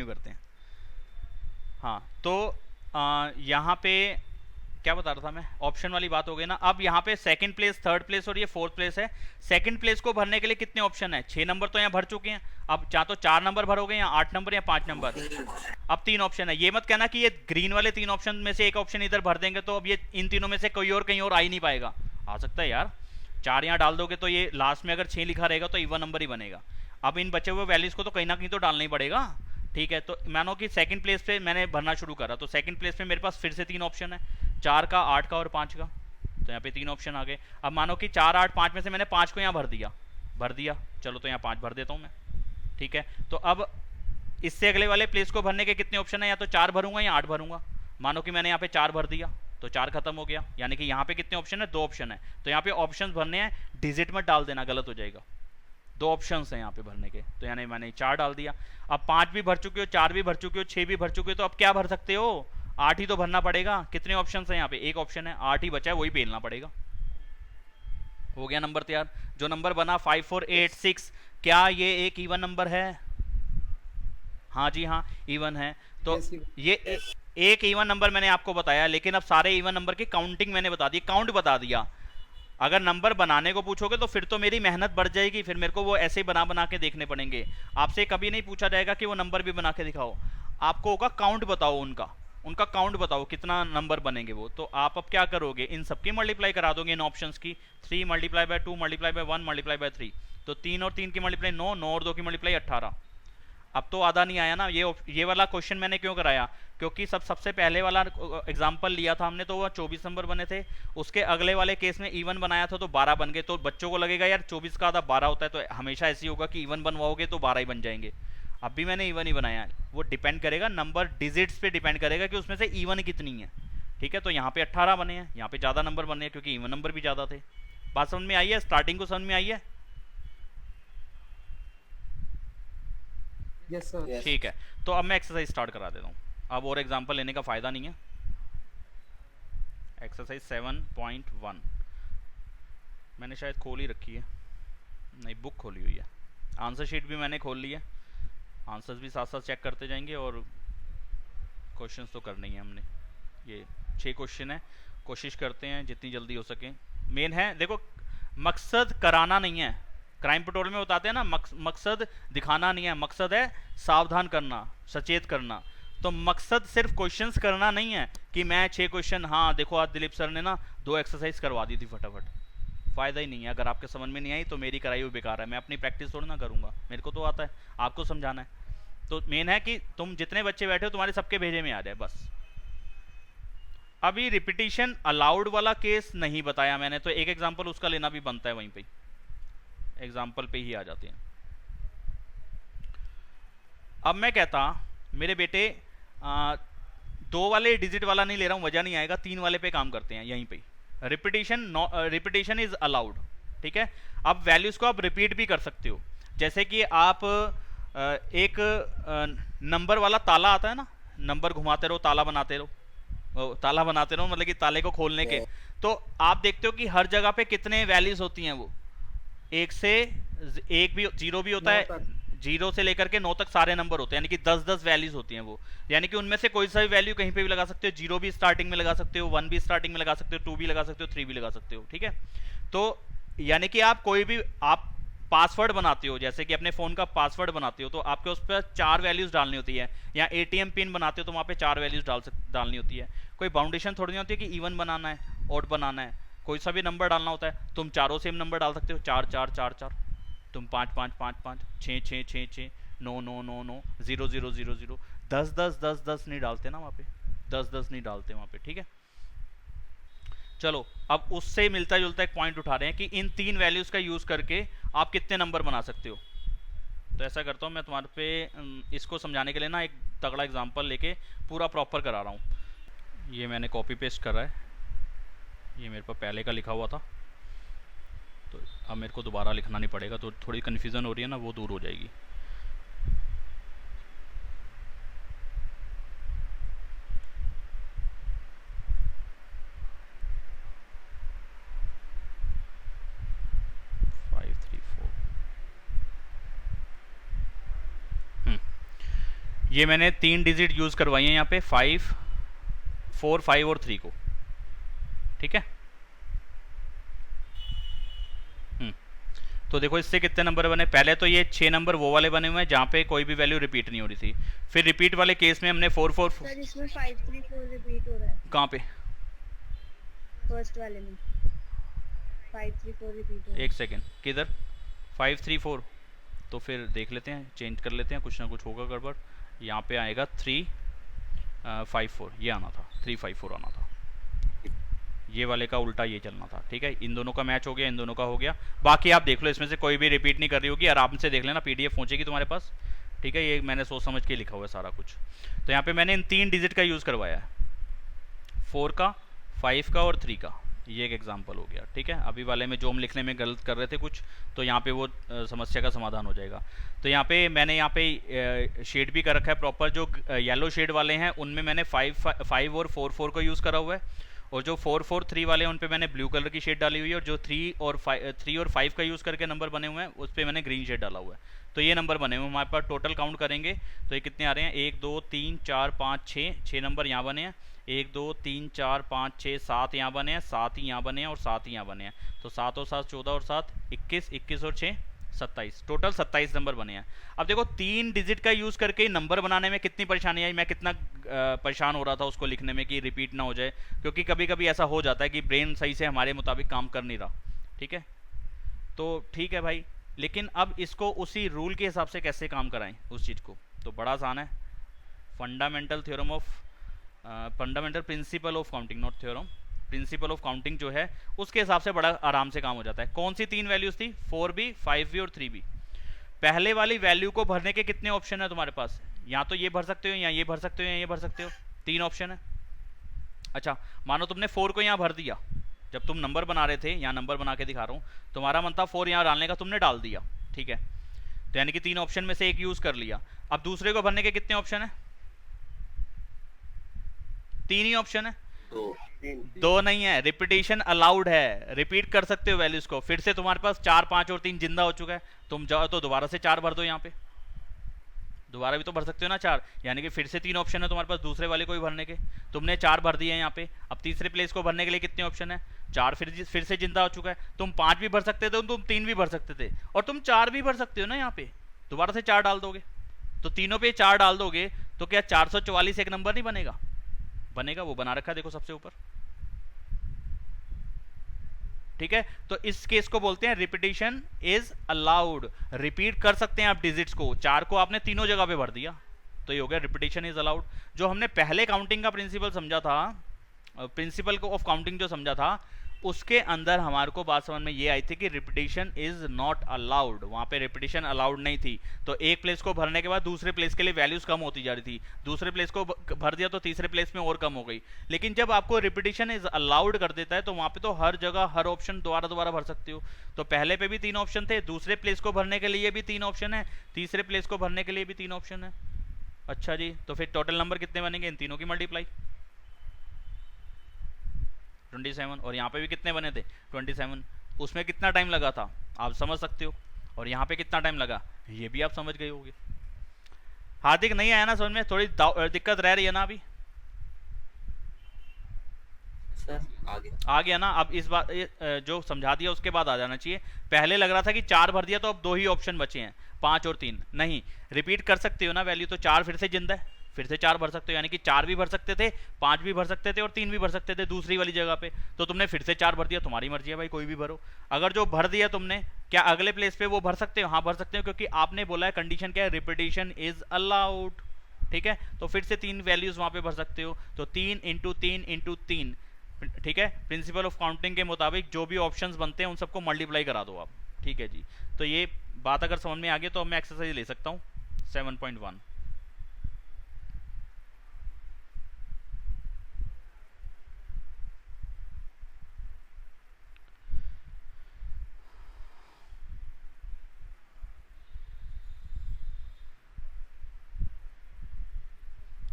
Speaker 1: करते हैं। हाँ, तो यहाँ पे क्या बता रहा था मैं, ऑप्शन वाली बात हो गई ना। अब यहाँ पे सेकंड प्लेस, थर्ड प्लेस और ये फोर्थ प्लेस है। सेकंड प्लेस को भरने के लिए कितने ऑप्शन है? 6 नंबर तो यहाँ भर चुके हैं, अब चाहे तो 4 नंबर भरोगे, या 8 नंबर, या 5 नंबर। अब 3 ऑप्शन है। ये मत कहना कि ये ग्रीन वाले 3 ऑप्शन में से एक ऑप्शन इधर भर देंगे तो अब ये इन तीनों में से कोई और कहीं और आ ही नहीं पाएगा। आ सकता है यार, 4 यहाँ डाल दोगे तो ये लास्ट में अगर 6 लिखा रहेगा तो इवन नंबर ही बनेगा। अब इन बचे हुए वैल्यूज को तो कहीं ना कहीं तो डालना ही पड़ेगा। ठीक है, तो मानो कि सेकंड प्लेस पे मैंने भरना शुरू करा, तो सेकंड प्लेस पे मेरे पास फिर से 3 ऑप्शन है, 4 का, 8 का और 5 का। तो यहाँ पे 3 ऑप्शन आ गए। अब मानो कि 4 8 5 में से मैंने 5 को यहाँ भर दिया, चलो तो यहाँ 5 भर देता हूँ मैं। ठीक है, तो अब इससे अगले वाले प्लेस को भरने के कितने ऑप्शन है? या तो 4 भरूंगा या 8 भरूंगा। मानो कि मैंने यहाँ पे 4 भर दिया तो 4 खत्म हो गया, यानी कि यहाँ पे कितने ऑप्शन है? 2 ऑप्शन है। तो यहाँ पे ऑप्शन भरने हैं, डिजिट मत डाल देना, गलत हो जाएगा। 2 ऑप्शंस हैं यहाँ पे भरने के, तो यानी मैंने 4 डाल दिया। अब 5 भी भर चुके हो, 4 भी भर चुके हो, 6 भी भर चुके हो, तो अब क्या भर सकते हो? 8 ही तो भरना पड़ेगा। कितने ऑप्शंस हैं यहाँ पे? 1 ऑप्शन है, 8 ही बचा है, वही पेलना पड़ेगा। हो गया नंबर तैयार। जो नंबर बना 5 4 8 6, क्या ये एक इवन नंबर है? हाँ जी हाँ, इवन है। तो ये एक इवन नंबर मैंने आपको बताया, लेकिन अब सारे इवन नंबर की काउंटिंग मैंने बता दी, काउंट बता दिया। अगर नंबर बनाने को पूछोगे तो फिर तो मेरी मेहनत बढ़ जाएगी, फिर मेरे को वो ऐसे बना के देखने पड़ेंगे। आपसे कभी नहीं पूछा जाएगा कि वो नंबर भी बना के दिखाओ, आपको होगा काउंट बताओ, उनका काउंट बताओ कितना नंबर बनेंगे वो। तो आप अब क्या करोगे? इन सबकी मल्टीप्लाई करा दोगे, इन ऑप्शंस की। 3 multiply by 2 multiply by 1 multiply by 3, तो 3 और 3 की मल्टीप्लाई 9, 9 और 2 की मल्टीप्लाई 18। अब तो आधा नहीं आया ना। ये वाला क्वेश्चन मैंने क्यों कराया? क्योंकि सबसे पहले वाला एग्जाम्पल लिया था हमने तो वो 24 नंबर बने थे, उसके अगले वाले केस में इवन बनाया था तो 12 बन गए। तो बच्चों को लगेगा यार 24 का आधा 12 होता है, तो हमेशा ऐसी होगा कि इवन बनवाओगे तो 12 ही बन जाएंगे। अब भी मैंने इवन ही बनाया है, वो डिपेंड करेगा नंबर डिजिट्स पे डिपेंड करेगा कि उसमें से इवन कितनी है। ठीक है, तो यहाँ पे 18 बने हैं, यहाँ पे ज़्यादा नंबर बने हैं क्योंकि इवन नंबर भी ज़्यादा थे। बात समझ में आई है? स्टार्टिंग को समझ में आई है?
Speaker 2: Yes sir.
Speaker 1: ठीक है, तो अब मैं एक्सरसाइज स्टार्ट करा देता हूँ। अब और एग्जांपल लेने का फ़ायदा नहीं है। एक्सरसाइज 7.1 मैंने शायद खोल ही रखी है, नहीं बुक खोली हुई है। आंसर शीट भी मैंने खोल ली है, आंसर्स भी साथ साथ चेक करते जाएंगे और क्वेश्चंस तो करने ही है हमने। ये 6 क्वेश्चन है, कोशिश करते हैं जितनी जल्दी हो सके। मेन है देखो, मकसद कराना नहीं है। क्राइम पेट्रोल में बताते हैं ना, मकसद दिखाना नहीं है, मकसद है सावधान करना, सचेत करना। तो मकसद सिर्फ क्वेश्चंस करना नहीं है कि मैं 6 क्वेश्चन, हाँ देखो आज दिलीप सर ने ना 2 एक्सरसाइज करवा दी थी फटाफट, फ़ायदा ही नहीं है। अगर आपके समझ में नहीं आई तो मेरी कराई हुई बेकार है, मैं अपनी प्रैक्टिस थोड़ी ना करूँगा, मेरे को तो आता है, आपको समझाना है। तो मेन है कि तुम जितने बच्चे बैठे हो तुम्हारे सबके भेजे में आ जाए बस। अभी रिपीटिशन अलाउड वाला केस नहीं बताया मैंने, तो एक एग्जांपल उसका लेना भी बनता है, वहीं पे एग्जांपल पे ही आ जाते हैं। अब मैं कहता मेरे बेटे 2 वाले डिजिट वाला नहीं ले रहा हूं, वजह नहीं आएगा, 3 वाले पे काम करते हैं यहीं पे। रिपीटिशन इज अलाउड, ठीक है। अब वैल्यूज को आप रिपीट भी कर सकते हो, जैसे कि आप एक नंबर वाला ताला आता है ना, नंबर घुमाते रहो ताला बनाते रहो, ताला बनाते रहो मतलब कि ताले को खोलने के। तो आप देखते हो कि हर जगह पे कितने वैल्यूज होती हैं, वो 1 से 1 भी 0 भी होता है, 0 से लेकर के 9 तक सारे नंबर होते हैं, यानी कि 10-10 वैल्यूज होती हैं वो, यानी कि उनमें से कोई सा भी वैल्यू कहीं पे भी लगा सकते हो। 0 भी स्टार्टिंग में लगा सकते हो, 1 भी स्टार्टिंग में लगा सकते हो, 2 भी लगा सकते हो, 3 भी लगा सकते हो, ठीक है। तो यानी कि आप कोई भी आप पासवर्ड बनाते हो, जैसे कि अपने फोन का पासवर्ड बनाते हो, तो आपके उस पर 4 वैल्यूज डालनी होती है, या ATM पिन बनाते हो तो वहाँ पे 4 वैल्यूज डालनी होती है। कोई बाउंडेशन थोड़ी नहीं होती है कि इवन बनाना है, ऑड बनाना है, कोई सा भी नंबर डालना होता है। तुम चारों सेम नंबर डाल सकते हो, 4-4-4-4, तुम 5-5-5-5, 6-6-6-6, 9-9-9-9, 0-0-0-0, 10-10-10-10 नहीं डालते ना वहाँ पे, 10-10 नहीं डालते वहाँ पे, ठीक है। चलो अब उससे मिलता जुलता एक पॉइंट उठा रहे हैं कि इन 3 वैल्यूज का यूज करके आप कितने नंबर बना सकते हो। तो ऐसा करता हूँ मैं तुम्हारे पे इसको समझाने के लिए ना एक तगड़ा एग्जांपल लेके पूरा प्रॉपर करा रहा हूँ। ये मैंने कॉपी पेस्ट करा है, ये मेरे पास पहले का लिखा हुआ था, तो अब मेरे को दोबारा लिखना नहीं पड़ेगा, तो थोड़ी कन्फ्यूज़न हो रही है ना, वो दूर हो जाएगी। ये मैंने 3 डिजिट यूज करवाई हैं यहाँ पे, 5, 4, 5 और 3 को, ठीक है। तो देखो इससे कितने नंबर बने, पहले तो ये 6 नंबर वो वाले बने हुए हैं जहाँ पे कोई भी वैल्यू रिपीट नहीं हो रही थी। फिर रिपीट वाले केस में हमने 4 4
Speaker 5: सर इसमें 5 3 4 रिपीट हो रहा है,
Speaker 1: कहाँ पे,
Speaker 5: फर्स्ट वाले में 5 3 4 रिपीट हो रहा है।
Speaker 1: एक सेकेंड, किधर 5 3 4, तो फिर देख लेते हैं, चेंज कर लेते हैं, कुछ ना कुछ होगा गड़बड़। यहाँ पे आएगा 3 5 4, ये आना था, 3 5 4 आना था, ये वाले का उल्टा ये चलना था, ठीक है। इन दोनों का मैच हो गया, इन दोनों का हो गया। बाकी आप देख लो, इसमें से कोई भी रिपीट नहीं कर रही होगी, आराम से देख लेना, PDF पहुंचेगी तुम्हारे पास, ठीक है। ये मैंने सोच समझ के लिखा हुआ है सारा कुछ। तो यहाँ पे मैंने इन 3 डिजिट का यूज़ करवाया है, 4 का, 5 का और 3 का। ये एक एग्जांपल हो गया, ठीक है। अभी वाले में जो हम लिखने में गलत कर रहे थे कुछ, तो यहाँ पे वो समस्या का समाधान हो जाएगा। तो यहाँ पे मैंने यहाँ पे शेड भी कर रखा है प्रॉपर, जो येलो शेड वाले हैं उनमें मैंने 5 और 4 4 को यूज़ करा हुआ है, और जो 4 4 3 वाले हैं उन पे मैंने ब्लू कलर की शेड डाली हुई है, और जो 3 और 5 का यूज़ करके नंबर बने हुए हैं उस पर मैंने ग्रीन शेड डाला हुआ है। तो ये नंबर बने हुए हैं हमारे पास। टोटल काउंट करेंगे तो ये कितने आ रहे हैं, 1 2 3 4 5 6 नंबर यहाँ बने हैं, 1 2 3 4 5 6 7 यहाँ बने हैं, 7 ही यहाँ बने हैं और 7 ही यहाँ बने हैं। तो 7 और 7 14 और 7 21, 21 और 6 27, टोटल 27 नंबर बने हैं। अब देखो 3 डिजिट का यूज़ करके नंबर बनाने में कितनी परेशानी आई, मैं कितना परेशान हो रहा था उसको लिखने में कि रिपीट ना हो जाए, क्योंकि कभी कभी ऐसा हो जाता है कि ब्रेन सही से हमारे मुताबिक काम कर नहीं रहा, ठीक है। तो ठीक है भाई, लेकिन अब इसको उसी रूल के हिसाब से कैसे काम कराएं उस चीज़ को, तो बड़ा आसान है। Fundamental principle of counting, not theorem, principle of counting जो है उसके हिसाब से बड़ा आराम से काम हो जाता है। कौन सी 3 वैल्यूज थी, 4B 5B और 3B। पहले वाली वैल्यू को भरने के कितने ऑप्शन है तुम्हारे पास, या तो ये भर सकते हो, या ये भर सकते हो, या ये भर सकते हो, 3 ऑप्शन है। अच्छा मानो तुमने 4 को यहाँ भर दिया, जब तुम नंबर बना रहे थे, यहाँ नंबर बना के दिखा रहा हूँ, तुम्हारा मन था 4 यहाँ डालने का, तुमने डाल दिया, ठीक है। तो यानी कि 3 ऑप्शन में से एक यूज कर लिया। अब दूसरे को भरने के कितने ऑप्शन है, 3 ही ऑप्शन है, 2 नहीं है। रिपीटेशन अलाउड है, रिपीट कर सकते हो वैल्यूज को। फिर से तुम्हारे पास 4 5 और 3 जिंदा हो चुका है, तुम जाओ तो दोबारा से 4 भर दो, यहाँ पे दोबारा भी तो भर सकते हो ना 4, यानी कि फिर से 3 ऑप्शन है तुम्हारे पास दूसरे वाले को भी भरने के। तुमने 4 भर दिए हैं यहाँ पे। अब तीसरे प्लेस को भरने के लिए कितने ऑप्शन है, 4 फिर से जिंदा हो चुका है। तुम 5 भी भर सकते थे, तुम 3 भी भर सकते थे, और तुम 4 भी भर सकते हो ना, यहाँ पे दोबारा से 4 डाल दोगे, तो तीनों पे 4 डाल दोगे तो क्या 444 एक नंबर नहीं बनेगा, बनेगा। वो बना रखा है देखो सबसे ऊपर, ठीक है। तो इस केस को बोलते हैं रिपीटिशन इज अलाउड, रिपीट कर सकते हैं आप डिजिट्स को। 4 को आपने तीनों जगह पे भर दिया, तो ये हो गया रिपीटिशन इज अलाउड। जो हमने पहले काउंटिंग का प्रिंसिपल समझा था, प्रिंसिपल को ऑफ काउंटिंग जो समझा था उसके अंदर हमारे को बात समझ में ये आई थी कि रिपीटिशन इज नॉट अलाउड, वहां पे रिपीटिशन अलाउड नहीं थी। तो एक प्लेस को भरने के बाद दूसरे प्लेस के लिए वैल्यूज कम होती जा रही थी, दूसरे प्लेस को भर दिया तो तीसरे प्लेस में और कम हो गई। लेकिन जब आपको रिपीटिशन इज अलाउड कर देता है तो वहां पे तो हर जगह हर ऑप्शन दोबारा दोबारा भर सकते हो। तो पहले पे भी 3 ऑप्शन थे, दूसरे प्लेस को भरने के लिए भी 3 ऑप्शन है, तीसरे प्लेस को भरने के लिए भी 3 ऑप्शन है। अच्छा जी, तो फिर टोटल नंबर कितने बनेंगे इन तीनों की मल्टीप्लाई 27, और यहाँ पे भी कितने बने थे 27। उसमें कितना टाइम लगा था आप समझ सकते हो, और यहाँ पे कितना टाइम लगा ये भी आप समझ गए होंगे। हार्दिक नहीं आया ना समझ में, थोड़ी दिक्कत रह रही है ना अभी?
Speaker 4: सर
Speaker 1: आ गया ना? अब इस बात जो समझा दिया उसके बाद आ जाना चाहिए। पहले लग रहा था कि 4 भर दिया तो अब 2 ही ऑप्शन बचे हैं, 5 और 3 नहीं। रिपीट कर सकते हो ना वैल्यू, तो 4 फिर से जिंदा है, फिर से 4 भर सकते हो, यानी कि 4 भी भर सकते थे, 5 भी भर सकते थे और 3 भी भर सकते थे दूसरी वाली जगह पे। तो तुमने फिर से 4 भर दिया, तुम्हारी मर्जी है भाई, कोई भी भरो। अगर जो भर दिया तुमने, क्या अगले प्लेस पे वो भर सकते हो? हाँ भर सकते हो, क्योंकि आपने बोला है कंडीशन क्या है, रिपीटिशन इज अलाउड। ठीक है, तो फिर से 3 वैल्यूज वहां पे भर सकते हो। तो 3 इंटू 3 इंटू 3, ठीक है। प्रिंसिपल ऑफ काउंटिंग के मुताबिक जो भी ऑप्शंस बनते हैं उन सबको मल्टीप्लाई करा दो आप। ठीक है जी, तो ये बात अगर समझ में आ गई तो अब मैं एक्सरसाइज ले सकता हूँ 7.1।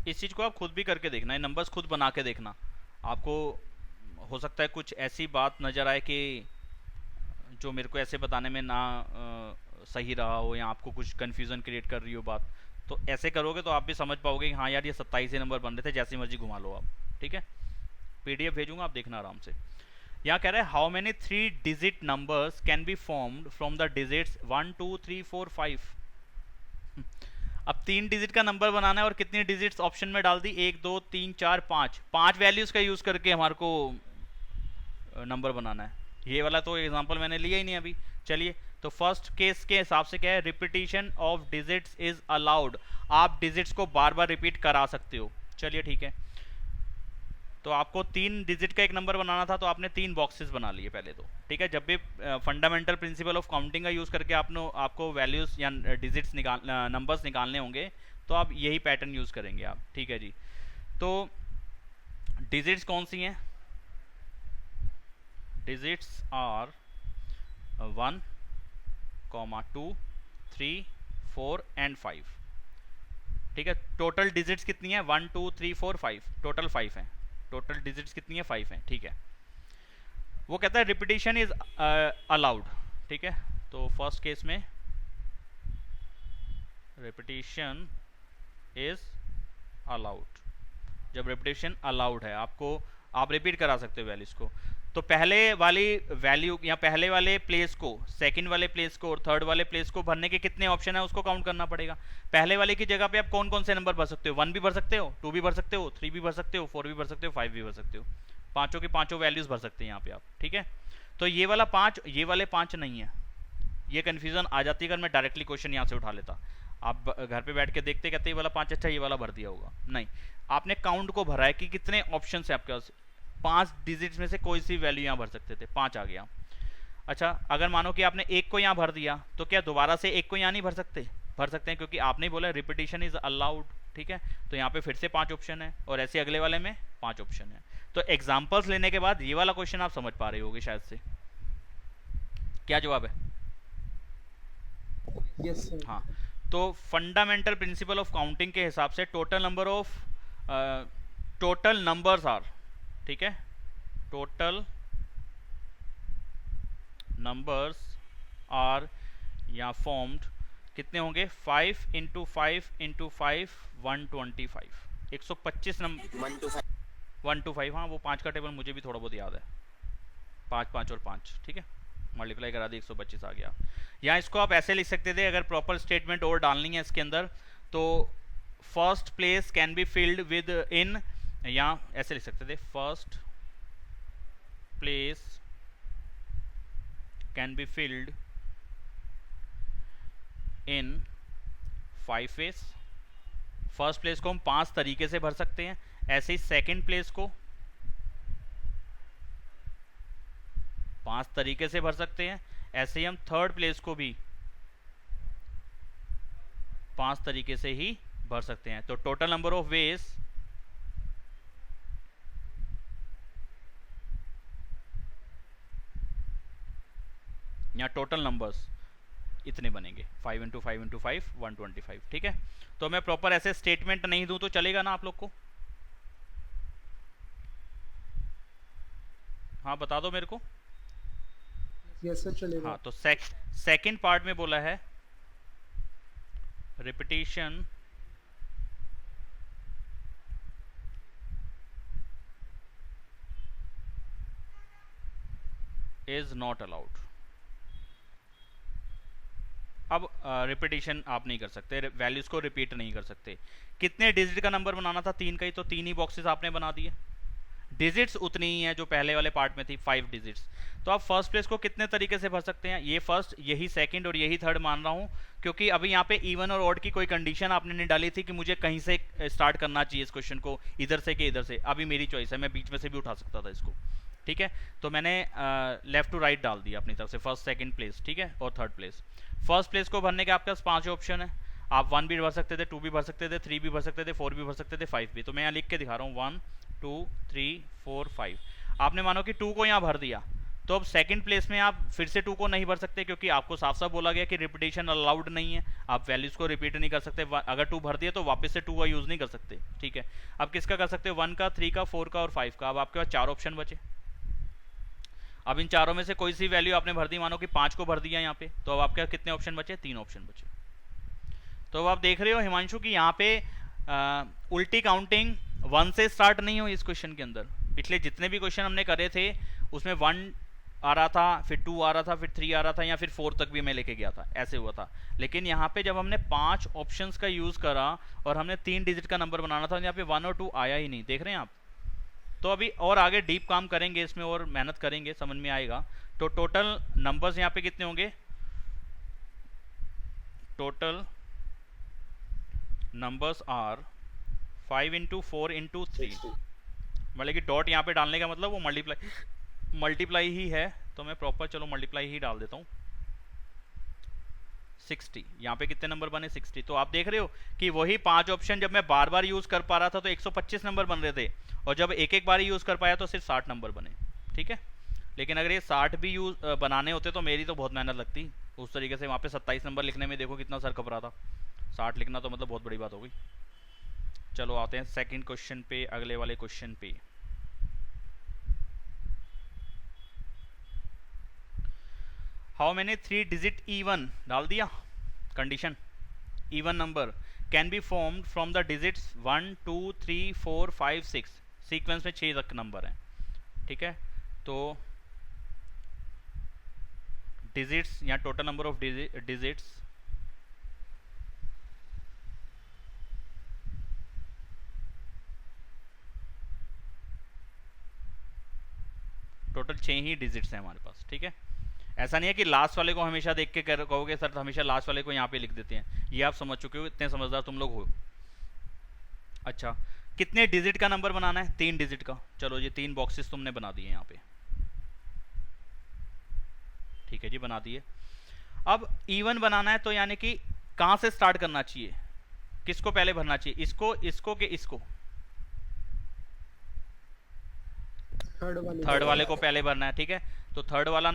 Speaker 1: इस चीज को आप खुद भी करके देखना, ये नंबर्स खुद बना के देखना। आपको हो सकता है कुछ ऐसी बात नज़र आए कि जो मेरे को ऐसे बताने में ना सही रहा हो, या आपको कुछ कन्फ्यूज़न क्रिएट कर रही हो बात। तो ऐसे करोगे तो आप भी समझ पाओगे कि हाँ यार ये 27 ही नंबर बन रहे थे, जैसी मर्जी घुमा लो आप। ठीक है, PDF भेजूंगा, आप देखना आराम से। यहाँ कह रहा है how many 3 digit numbers can be formed from the digits 1 2 3 4 5। अब 3 डिजिट का नंबर बनाना है और कितनी डिजिट्स ऑप्शन में डाल दी, 1 2 3 4 5, 5 वैल्यूज का यूज करके हमारे को नंबर बनाना है। ये वाला तो एग्जांपल मैंने लिया ही नहीं अभी। चलिए, तो फर्स्ट केस के हिसाब से क्या है, repetition of digits is allowed. आप डिजिट्स को बार बार रिपीट करा सकते हो। चलिए ठीक है, तो आपको 3 डिजिट का एक नंबर बनाना था, तो आपने 3 बॉक्सेस बना लिए पहले तो। ठीक है, जब भी फंडामेंटल प्रिंसिपल ऑफ काउंटिंग का यूज़ करके आपको वैल्यूज़ या डिजिट्स नंबर्स निकालने होंगे तो आप यही पैटर्न यूज़ करेंगे आप। ठीक है जी, तो डिजिट्स कौन सी हैं? Digits are 1, 2, 3, 4 and 5। ठीक है, टोटल डिजिट्स कितनी है? 1 2 3 4 5, टोटल 5 हैं। टोटल डिजिट्स कितनी है? 5 हैं। ठीक है, वो कहता है रिपीटिशन इज अलाउड। ठीक है, तो फर्स्ट केस में रिपीटिशन इज अलाउड। जब रिपीटिशन अलाउड है, आप रिपीट करा सकते हो वैल्यूज को, तो पहले वाली वैल्यू या पहले वाले प्लेस को, सेकंड वाले प्लेस को और थर्ड वाले प्लेस को भरने के कितने ऑप्शन है उसको काउंट करना पड़ेगा। पहले वाले की जगह पे आप कौन कौन से नंबर भर सकते हो? 1 भी भर सकते हो, 2 भी भर सकते हो, 3 भी भर सकते हो, 4 भी भर सकते हो, 5 भी भर सकते हो। पांचों की पांचों वैल्यूज भर सकते हैं यहाँ पे आप। ठीक है, तो ये वाला 5, ये वाले 5 नहीं है, ये कन्फ्यूजन आ जाती है अगर मैं डायरेक्टली क्वेश्चन यहाँ से उठा लेता। आप घर पे बैठ के देखते कहते ये वाला 5 अच्छा ये वाला भर दिया होगा, नहीं, आपने काउंट को भरा है कि कितने ऑप्शन है आपके पास। 5 डिजिट्स में से कोई सी वैल्यू यहाँ भर सकते थे, 5 आ गया। अच्छा, अगर मानो कि आपने 1 को यहाँ भर दिया तो क्या दोबारा से 1 को यहाँ नहीं भर सकते? भर सकते हैं, क्योंकि आपने बोला रिपीटिशन इज अलाउड। ठीक है, तो यहाँ पे फिर से 5 ऑप्शन है और ऐसे अगले वाले में 5 ऑप्शन है। तो एग्जाम्पल्स लेने के बाद ये वाला क्वेश्चन आप समझ पा रहे होगे शायद से। क्या जवाब है?
Speaker 2: Yes sir.
Speaker 1: हाँ, तो फंडामेंटल प्रिंसिपल ऑफ काउंटिंग के हिसाब से टोटल नंबर्स आर, ठीक है, टोटल नंबर्स आर या फॉर्म्ड कितने होंगे? 5 into 5 into 5 125, 125 number
Speaker 4: 1 to 5।
Speaker 1: 1 to 5। हाँ, वो 5 का टेबल मुझे भी थोड़ा बहुत याद है, 5 5 और 5। ठीक है, मल्टीप्लाई करा दी, 125 आ गया। यहाँ इसको आप ऐसे लिख सकते थे, अगर प्रॉपर स्टेटमेंट और डालनी है इसके अंदर तो first place can be filled with in, यहाँ ऐसे लिख सकते थे, first place can be filled in 5 ways। First place को हम 5 तरीके से भर सकते हैं। ऐसे ही सेकंड प्लेस को 5 तरीके से भर सकते हैं। ऐसे ही हम थर्ड प्लेस को भी 5 तरीके से ही भर सकते हैं। तो टोटल नंबर ऑफ वेज या टोटल नंबर्स इतने बनेंगे, 5 इंटू 5 इंटू 5 125। ठीक है, तो मैं प्रॉपर ऐसे स्टेटमेंट नहीं दूं तो चलेगा ना आप लोग को? हाँ बता दो मेरे को।
Speaker 2: यस सर चलेगा।
Speaker 1: हाँ, तो सेकंड पार्ट में बोला है रिपीटिशन इज नॉट अलाउड। अब रिपीटिशन आप नहीं कर सकते, वैल्यूज को रिपीट नहीं कर सकते। कितने डिजिट का नंबर बनाना था? 3 का ही, तो 3 ही बॉक्सेस आपने बना दिए। डिजिट्स उतनी ही है जो पहले वाले पार्ट में थी, 5 डिजिट्स। तो आप फर्स्ट प्लेस को कितने तरीके से भर सकते हैं? ये फर्स्ट, यही सेकंड और यही थर्ड मान रहा हूँ, क्योंकि अभी यहाँ पे इवन और ऑड की कोई कंडीशन आपने नहीं डाली थी कि मुझे कहीं से स्टार्ट करना चाहिए इस क्वेश्चन को, इधर से कि इधर से। अभी मेरी चॉइस है, मैं बीच में से भी उठा सकता था इसको। ठीक है, तो मैंने लेफ्ट टू राइट डाल दिया अपनी तरफ से, फर्स्ट सेकंड प्लेस, ठीक है, और थर्ड प्लेस। फर्स्ट प्लेस को भरने के आपके पास 5 ऑप्शन है। आप 1 भी भर सकते थे, 2 भी भर सकते थे, 3 भी भर सकते थे, 4 भी भर सकते थे, 5 भी। तो मैं यहाँ लिख के दिखा रहा हूँ 1 2 3 4 5। आपने मानो कि 2 को यहाँ भर दिया, तो अब सेकंड प्लेस में आप फिर से 2 को नहीं भर सकते, क्योंकि आपको साफ साफ बोला गया कि रिपीटेशन अलाउड नहीं है, आप वैल्यूज को रिपीट नहीं कर सकते। अगर 2 भर दिए तो वापस से 2 का यूज नहीं कर सकते। ठीक है, अब किसका कर सकते हो? 1 का, 3 का, 4 का और 5 का। अब आपके पास 4 ऑप्शन बचे। अब इन चारों में से कोई सी वैल्यू आपने भर दी, मानो कि 5 को भर दिया यहाँ पे, तो अब आपके कितने ऑप्शन बचे? 3 ऑप्शन बचे। तो अब आप देख रहे हो हिमांशु की यहाँ पे उल्टी काउंटिंग 1 से स्टार्ट नहीं हुई इस क्वेश्चन के अंदर। पिछले जितने भी क्वेश्चन हमने करे थे उसमें 1 आ रहा था, फिर 2 आ रहा था, फिर 3 आ रहा था, या फिर 4 तक भी मैं लेके गया था, ऐसे हुआ था। लेकिन यहाँ पे जब हमने 5 ऑप्शंस का यूज करा और हमने 3 डिजिट का नंबर बनाना था, यहाँ पे 1 और 2 आया ही नहीं। देख रहे हैं आप? तो अभी और आगे डीप काम करेंगे इसमें और मेहनत करेंगे, समझ में आएगा। तो टोटल नंबर्स यहाँ पे कितने होंगे? Total numbers are 5 into 4 into 3। मतलब कि डॉट यहाँ पे डालने का मतलब वो मल्टीप्लाई ही है, तो मैं प्रॉपर चलो मल्टीप्लाई ही डाल देता हूँ। 60। यहाँ पे कितने नंबर बने? 60। तो आप देख रहे हो कि वही 5 ऑप्शन जब मैं बार बार यूज कर पा रहा था तो 125 नंबर बन रहे थे, और जब एक एक बार यूज कर पाया तो सिर्फ 60 नंबर बने। ठीक है, लेकिन अगर ये 60 भी यूज बनाने होते तो मेरी तो बहुत मेहनत लगती उस तरीके से। वहाँ पे 27 नंबर लिखने में देखो कितना सर कप रहा था। 60 लिखना तो मतलब बहुत बड़ी बात हो गई। चलो आते हैं सेकंड क्वेश्चन पे, अगले वाले क्वेश्चन पे। हाउ मैनी 3 डिजिट इवन डाल दिया condition. Even number can be formed from the digits 1 2 3 4 5 6। Sequence में 6 तक नंबर हैं। ठीक है, तो डिजिट्स या total number of digits total 6 he digits हैं हमारे पास। ठीक है, ऐसा नहीं है कि लास्ट वाले को हमेशा देख के कहोगे सर तो हमेशा लास्ट वाले को यहाँ पे लिख देते हैं। ये आप समझ चुके हो, इतने समझदार तुम लोग हो। अच्छा, कितने डिजिट का नंबर बनाना है? 3 डिजिट का। चलो ये 3 बॉक्सेस तुमने बना दिए यहाँ पे। ठीक है जी, बना दिए। अब इवन बनाना है तो यानी कि कहाँ से स्टार्ट करना चाहिए? किसको पहले भरना चाहिए? इसको, इसको के इसको? थर्ड वाले को पहले भरना है। ठीक है, तो थर्ड वाला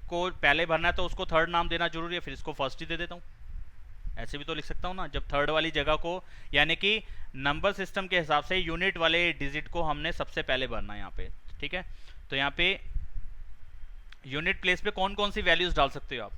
Speaker 1: को पहले भरना है तो उसको थर्ड नाम देना जरूरी है, फिर इसको फर्स्ट ही दे देता हूँ। ऐसे भी तो लिख सकता हूँ ना, जब थर्ड वाली जगह को, यानी कि नंबर सिस्टम के हिसाब से यूनिट वाले डिजिट को हमने सबसे पहले भरना है यहाँ पे। ठीक है, तो यहाँ पे यूनिट प्लेस पे कौन कौन सी वैल्यूज डाल सकते हो आप?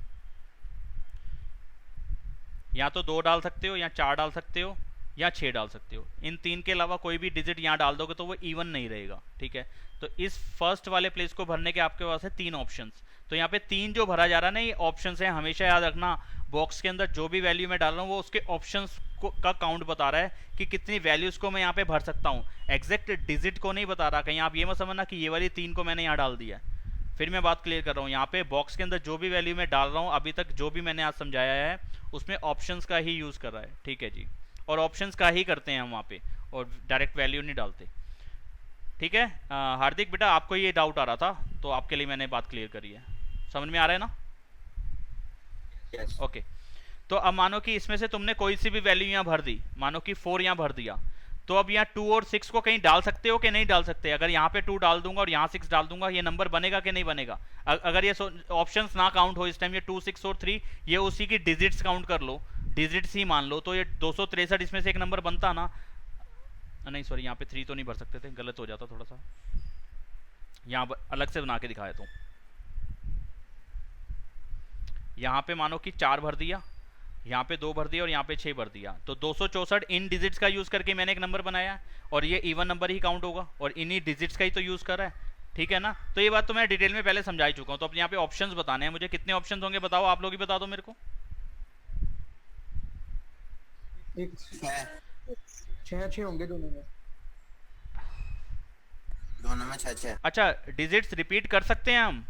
Speaker 1: या तो 2 डाल सकते हो, या 4 डाल सकते हो, या 6 डाल सकते हो। इन 3 के अलावा कोई भी डिजिट यहाँ डाल दोगे तो वो इवन नहीं रहेगा। ठीक है, तो इस फर्स्ट वाले प्लेस को भरने के आपके पास है 3 ऑप्शंस। तो यहाँ पे 3 जो भरा जा रहा है ना, ये ऑप्शंस है। हमेशा याद रखना, बॉक्स के अंदर जो भी वैल्यू मैं डाल रहा हूँ वो उसके ऑप्शंस का काउंट बता रहा है कि कितनी वैल्यूज को मैं यहाँ पे भर सकता हूँ, एग्जैक्ट डिजिट को नहीं बता रहा। कहीं आप ये मत समझना कि ये वाली 3 को मैंने यहाँ डाल दिया है। फिर मैं बात क्लियर कर रहा हूँ, यहाँ पे बॉक्स के अंदर जो भी वैल्यू मैं डाल रहा हूँ, अभी तक जो भी मैंने आज समझाया है उसमें ऑप्शंस का ही यूज कर रहा है। ठीक है जी, और ऑप्शंस का ही करते हैं हम वहाँ पे, और डायरेक्ट वैल्यू नहीं डालते। ठीक है। हार्दिक बेटा आपको ये डाउट आ रहा था तो आपके लिए मैंने बात क्लियर करी है, समझ में आ रहा है ना?
Speaker 4: यस।
Speaker 1: ओके। तो अब मानो कि इसमें से तुमने कोई सी भी वैल्यू यहाँ भर दी, मानो कि 4 यहाँ भर दिया, तो अब यहाँ 2 और 6 को कहीं डाल सकते हो कि नहीं डाल सकते? अगर यहाँ पे 2 डाल दूंगा और यहाँ 6 डाल दूंगा, ये नंबर बनेगा कि नहीं बनेगा? अगर ये ऑप्शंस ना काउंट हो इस टाइम, ये 2, 6 और 3 ये उसी की डिजिट्स काउंट कर लो, डिजिट्स ही मान लो, तो ये 263 इसमें से एक नंबर बनता ना? नहीं सॉरी, यहाँ पे 3 तो नहीं भर सकते थे, गलत हो जाता थोड़ा सा, यहाँ पर अलग से बना के दिखाया तो यहाँ पे मानो कि 4 भर दिया, यहाँ पे 2 भर दिया और यहाँ पे 6 भर दिया, तो 264 इन डिजिट्स का यूज करके मैंने एक नंबर बनाया और ये इवन नंबर ही काउंट होगा और इन्हीं डिजिट्स का ही तो यूज कर रहा है, ठीक है ना? तो ये बात तो मैं डिटेल में पहले समझा ही चुका हूँ। तो अब यहाँ पे ऑप्शंस बताने हैं मुझे, कितने ऑप्शंस होंगे बताओ, आप लोग ही बता दो मेरे को।
Speaker 2: एक 6 होंगे दोनों में।
Speaker 3: दोनों में 6-6।
Speaker 1: अच्छा, डिजिट्स रिपीट कर सकते हैं हम?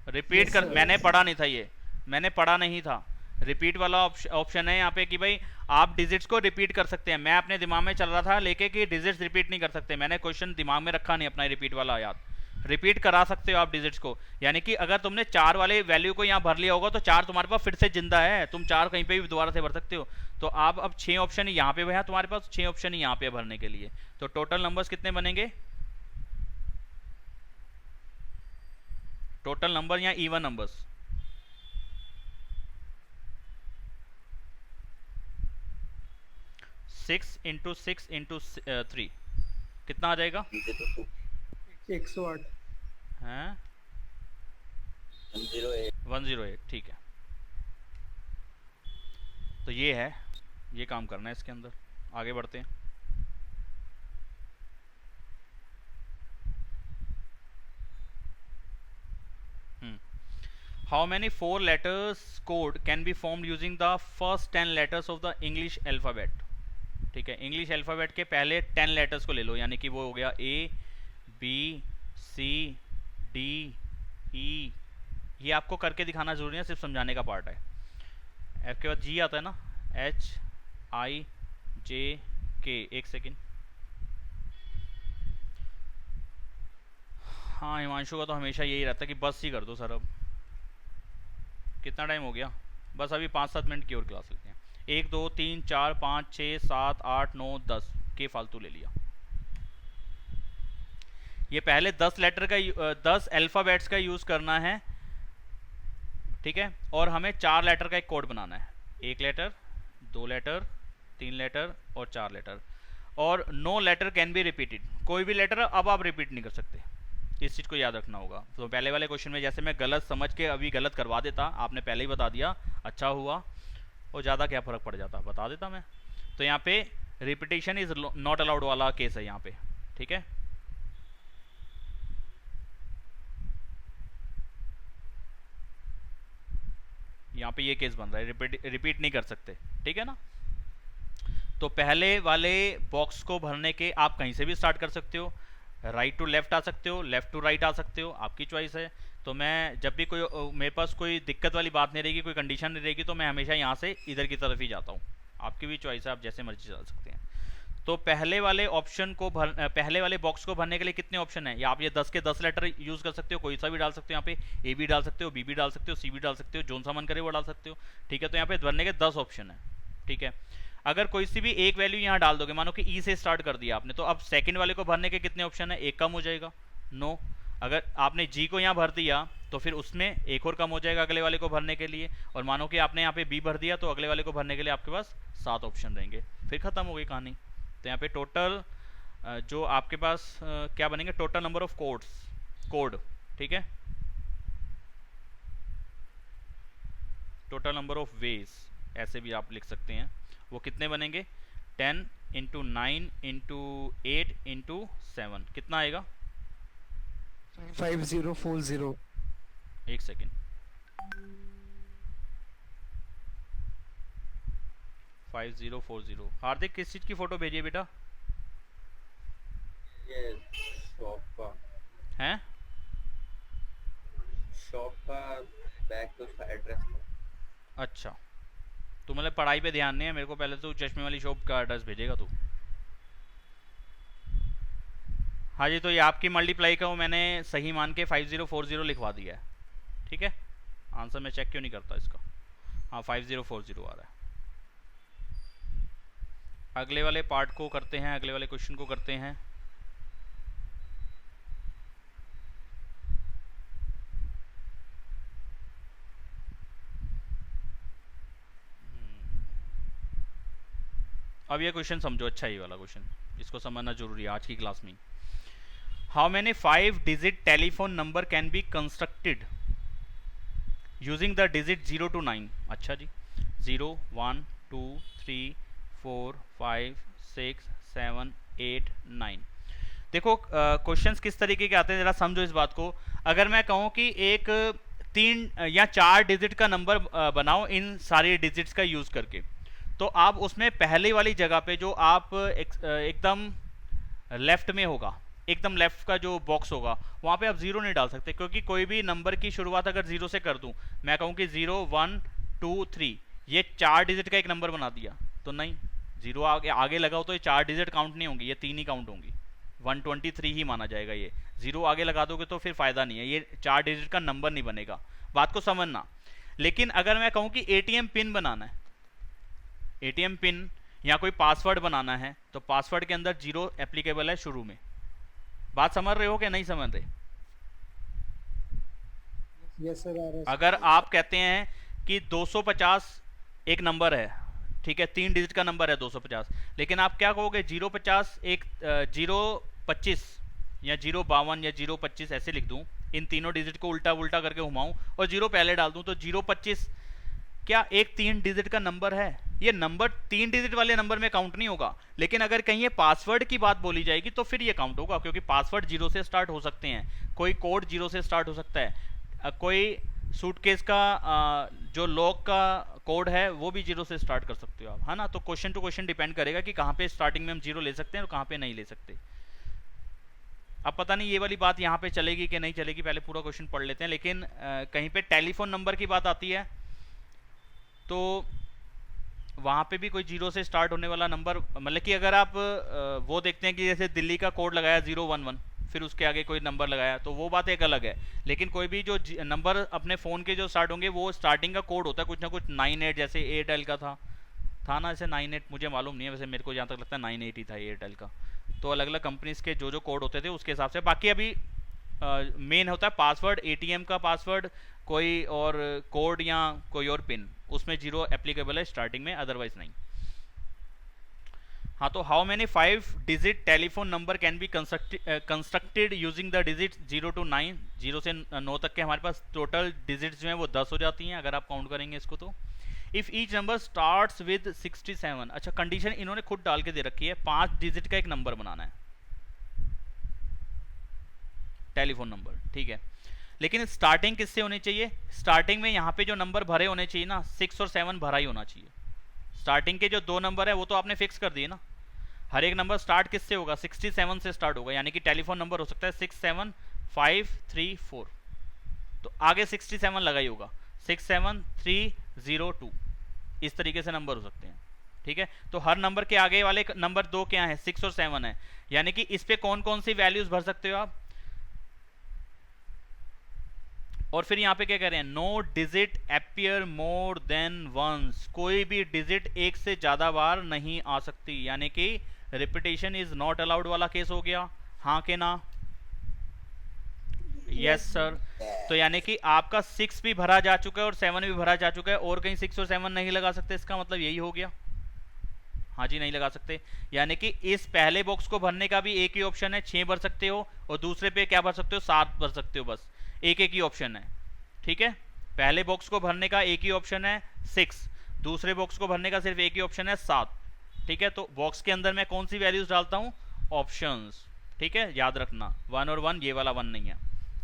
Speaker 1: रिपीट
Speaker 2: Yes,
Speaker 1: कर,
Speaker 2: sir.
Speaker 1: मैंने पढ़ा नहीं था, ये मैंने पढ़ा नहीं था। रिपीट वाला ऑप्शन है यहाँ पे कि भाई आप डिजिट्स को रिपीट कर सकते हैं। मैं अपने दिमाग में चल रहा था लेके कि डिजिट्स रिपीट नहीं कर सकते, मैंने क्वेश्चन दिमाग में रखा नहीं अपना रिपीट वाला याद। रिपीट करा सकते हो आप डिजिट्स को, यानी कि अगर तुमने 4 वाले वैल्यू को यहाँ भर लिया होगा तो 4 तुम्हारे पास फिर से जिंदा है, तुम 4 कहीं पे भी दोबारा से भर सकते हो। तो आप अब 6 ऑप्शन ही यहाँ पे है तुम्हारे पास, 6 ऑप्शन ही यहाँ पे भरने के लिए। तो टोटल नंबर्स कितने बनेंगे? टोटल नंबर यहाँ इवन नंबर्स 6 इंटू 6 इंटू 3 कितना आ जाएगा?
Speaker 2: 108।
Speaker 1: हैं
Speaker 4: 108।
Speaker 1: 108, ठीक है। तो ये है, ये काम करना है इसके अंदर। आगे बढ़ते हैं। How many 4 letters code can be formed using the first 10 letters of the English alphabet? ठीक है, इंग्लिश अल्फ़ाबेट के पहले 10 लेटर्स को ले लो, यानी कि वो हो गया A, B, C, D, E। ये आपको करके दिखाना जरूरी है, सिर्फ समझाने का पार्ट है। F के बाद G आता है ना, H, I, J, K। एक सेकेंड, हाँ हिमांशु का तो हमेशा यही रहता है कि बस ही कर दो सर। अब कितना टाइम हो गया? बस अभी 5-7 मिनट की और क्लास लेते हैं। 1 2 3 4 5 6 7 8 9 10 के फालतू ले लिया। ये पहले 10 लेटर का 10 अल्फ़ाबेट्स का यूज़ करना है, ठीक है। और हमें 4 लेटर का एक कोड बनाना है, 1 लेटर, 2 लेटर, 3 लेटर और 4 लेटर। और no letter can be repeated, कोई भी लेटर अब आप रिपीट नहीं कर सकते, इस चीज़ को याद रखना होगा। तो पहले वाले क्वेश्चन में जैसे मैं गलत समझ के अभी गलत करवा देता, आपने पहले ही बता दिया, अच्छा हुआ, और ज़्यादा क्या फ़र्क पड़ जाता, बता देता मैं। तो यहाँ पे रिपीटेशन इज नॉट अलाउड वाला केस है यहाँ पे, ठीक है। यहाँ पे ये केस बन रहा है, रिपीट नहीं कर सकते, ठीक है ना। तो पहले वाले बॉक्स को भरने के आप कहीं से भी स्टार्ट कर सकते हो, राइट टू लेफ्ट आ सकते हो, लेफ्ट टू राइट आ सकते हो, आपकी चॉइस है। तो मैं जब भी कोई मेरे पास कोई दिक्कत वाली बात नहीं रहेगी, कोई कंडीशन नहीं रहेगी, तो मैं हमेशा यहाँ से इधर की तरफ ही जाता हूँ। आपकी भी चॉइस है, आप जैसे मर्जी चल सकते हैं। तो पहले वाले ऑप्शन को पहले वाले बॉक्स को भरने के लिए कितने ऑप्शन हैं? या आप ये 10 के 10 लेटर यूज़ कर सकते हो, कोई सा भी डाल सकते हो। यहाँ पे ए भी डाल सकते हो, बी भी डाल सकते हो, सी भी डाल सकते हो, जोन सा मन करे वो डाल सकते हो, ठीक है। तो यहाँ पे भरने के 10 ऑप्शन है, ठीक है। अगर कोई सी भी एक वैल्यू यहाँ डाल दोगे, मानो कि ई से स्टार्ट कर दिया आपने, तो अब सेकंड वाले को भरने के कितने ऑप्शन है? एक कम हो जाएगा, नो। अगर आपने जी को यहाँ भर दिया तो फिर उसमें एक और कम हो जाएगा अगले वाले को भरने के लिए। और मानो कि आपने यहाँ पे बी भर दिया तो अगले वाले को भरने के लिए आपके पास 7 ऑप्शन रहेंगे, फिर खत्म हो गई कहानी। तो यहाँ पे टोटल जो आपके पास क्या बनेंगे, टोटल नंबर ऑफ कोड, ठीक है, टोटल नंबर ऑफ वेज ऐसे भी आप लिख सकते हैं। वो कितने बनेंगे? 10 इंटू 9 इंटू 8 इंटू 7 कितना आएगा?
Speaker 2: 5040।
Speaker 1: एक सेकेंड, 5040। हार्दिक किस चीज की फोटो भेजिए बेटा?
Speaker 4: ये शॉप का,
Speaker 1: हैं?
Speaker 4: शॉप का बैक उसका एड्रेस था।
Speaker 1: अच्छा, तो मतलब पढ़ाई पे ध्यान नहीं है। मेरे को पहले तो चश्मे वाली शॉप का एड्रेस भेजेगा तू। हाँ जी, तो ये आपकी मल्टीप्लाई का वो मैंने सही मान के 5040 लिखवा दिया है, ठीक है। आंसर मैं चेक क्यों नहीं करता इसका। हाँ 5040 आ रहा है। अगले वाले पार्ट को करते हैं, अगले वाले क्वेश्चन को करते हैं। अब ये क्वेश्चन समझो, अच्छा ये वाला क्वेश्चन, इसको समझना जरूरी है आज की क्लास में। How many 5 digit telephone number can be constructed using the digit 0 to 9। अच्छा जी, 0 1 2 3 4 5 6 7 8 9। देखो क्वेश्चंस किस तरीके के आते हैं, जरा समझो इस बात को। अगर मैं कहूँ कि एक 3 या 4 डिजिट का नंबर बनाओ इन सारे डिजिट्स का यूज करके, तो आप उसमें पहले वाली जगह पे जो आप एकदम लेफ्ट में होगा, एकदम लेफ्ट का जो बॉक्स होगा, वहाँ पे आप जीरो नहीं डाल सकते, क्योंकि कोई भी नंबर की शुरुआत अगर जीरो से कर दूं, मैं कहूँ कि 0 1 2 3, ये 4 डिजिट का एक नंबर बना दिया, तो नहीं, जीरो आगे लगाओ तो ये 4 डिजिट काउंट नहीं होंगी, ये 3 ही काउंट होंगी, 123 ही माना जाएगा। ये जीरो आगे लगा दोगे तो फिर फायदा नहीं है, ये 4 डिजिट का नंबर नहीं बनेगा, बात को समझना। लेकिन अगर मैं कहूँ कि ATM पिन बनाना है, ATM पिन या कोई पासवर्ड बनाना है, तो पासवर्ड के अंदर जीरो एप्लीकेबल है शुरू में। बात समझ रहे हो कि नहीं समझ रहे?
Speaker 2: यस सर, आ रहा है।
Speaker 1: अगर आप कहते हैं कि 250 एक नंबर है, ठीक है, 3 डिजिट का नंबर है 250, लेकिन आप क्या कहोगे, 050 एक 025 या 052 या 025 ऐसे लिख दूं, इन तीनों डिजिट को उल्टा उल्टा करके घुमाऊं और जीरो पहले डाल दूं, तो 025 क्या एक 3 डिजिट का नंबर है? ये नंबर 3 डिजिट वाले नंबर में काउंट नहीं होगा। लेकिन अगर कहीं ये पासवर्ड की बात बोली जाएगी तो फिर ये काउंट होगा, क्योंकि पासवर्ड जीरो से स्टार्ट हो सकते हैं, कोई कोड जीरो से स्टार्ट हो सकता है, कोई सूटकेस का जो लॉक का कोड है वो भी जीरो से स्टार्ट कर सकते हो आप, है ना। तो क्वेश्चन टू क्वेश्चन डिपेंड करेगा कि कहाँ पे स्टार्टिंग में हम जीरो ले सकते हैं और कहाँ पे नहीं ले सकते। अब पता नहीं ये वाली बात यहाँ पे चलेगी कि नहीं चलेगी, पहले पूरा क्वेश्चन पढ़ लेते हैं। लेकिन कहीं पे टेलीफोन नंबर की बात आती है तो वहाँ पे भी कोई जीरो से स्टार्ट होने वाला नंबर, मतलब कि अगर आप वो देखते हैं कि जैसे दिल्ली का कोड लगाया 011, फिर उसके आगे कोई नंबर लगाया, तो वो बात एक अलग है। लेकिन कोई भी जो नंबर अपने फ़ोन के जो स्टार्ट होंगे वो स्टार्टिंग का कोड होता है कुछ ना कुछ 98, जैसे एयरटेल का था ना, ऐसे 98, मुझे मालूम नहीं है वैसे, मेरे को जहाँ तक लगता है 98 ही था एयरटेल का। तो अलग अलग कंपनीज के जो जो कोड होते थे उसके हिसाब से, बाकी अभी मेन होता है पासवर्ड, ATM का पासवर्ड, कोई और कोड या कोई और पिन, उसमें जीरो एप्लीकेबल है स्टार्टिंग में, अदरवाइज नहीं। हाँ, तो how many 5 digit telephone number can be constructed using the digit 0 to 9। 0 से 9 तक के हमारे पास टोटल डिजिट्स जो हैं वो 10 हो जाती हैं अगर आप काउंट करेंगे इसको तो। If each number starts with 67, अच्छा कंडीशन इन्होंने खुद डाल के दे रखी है, 5 डिजिट का एक नंबर बनाना है टेलीफोन नंबर, ठीक है। लेकिन स्टार्टिंग किससे होनी चाहिए? स्टार्टिंग में यहाँ पे जो नंबर भरे होने चाहिए ना, 6 और 7 भरा ही होना चाहिए। स्टार्टिंग के जो 2 नंबर है वो तो आपने फिक्स कर दिए ना, हर एक नंबर स्टार्ट किससे होगा? 67 से स्टार्ट होगा, यानी कि टेलीफोन नंबर हो सकता है 67534, तो आगे 67 लगा ही होगा, 67302, इस तरीके से नंबर हो सकते हैं, ठीक है। तो हर नंबर के आगे वाले नंबर 2 क्या है? 6 और 7 है, यानी कि इस पे कौन कौन सी वैल्यूज भर सकते हो आप। और फिर यहाँ पे क्या कह रहे हैं? No digit appear more than once, कोई भी डिजिट एक से ज्यादा बार नहीं आ सकती, यानी कि रिपीटेशन इज नॉट अलाउड वाला केस हो गया, हाँ के ना? Yes sir. तो यानी कि आपका 6 भी भरा जा चुका है और 7 भी भरा जा चुका है, और कहीं 6 और 7 नहीं लगा सकते, इसका मतलब यही हो गया। हाँ जी, नहीं लगा सकते, यानी कि इस पहले बॉक्स को भरने का भी एक ही ऑप्शन है, 6 भर सकते हो, और दूसरे पे क्या भर सकते हो? 7 भर सकते हो, बस एक ही ऑप्शन है, ठीक है। पहले बॉक्स को भरने का एक ही ऑप्शन है 6, दूसरे बॉक्स को भरने का सिर्फ एक ही ऑप्शन है 7, ठीक है। तो बॉक्स के अंदर मैं कौन सी वैल्यूज डालता हूँ? ऑप्शंस, ठीक है, याद रखना 1 और 1, ये वाला 1 नहीं है,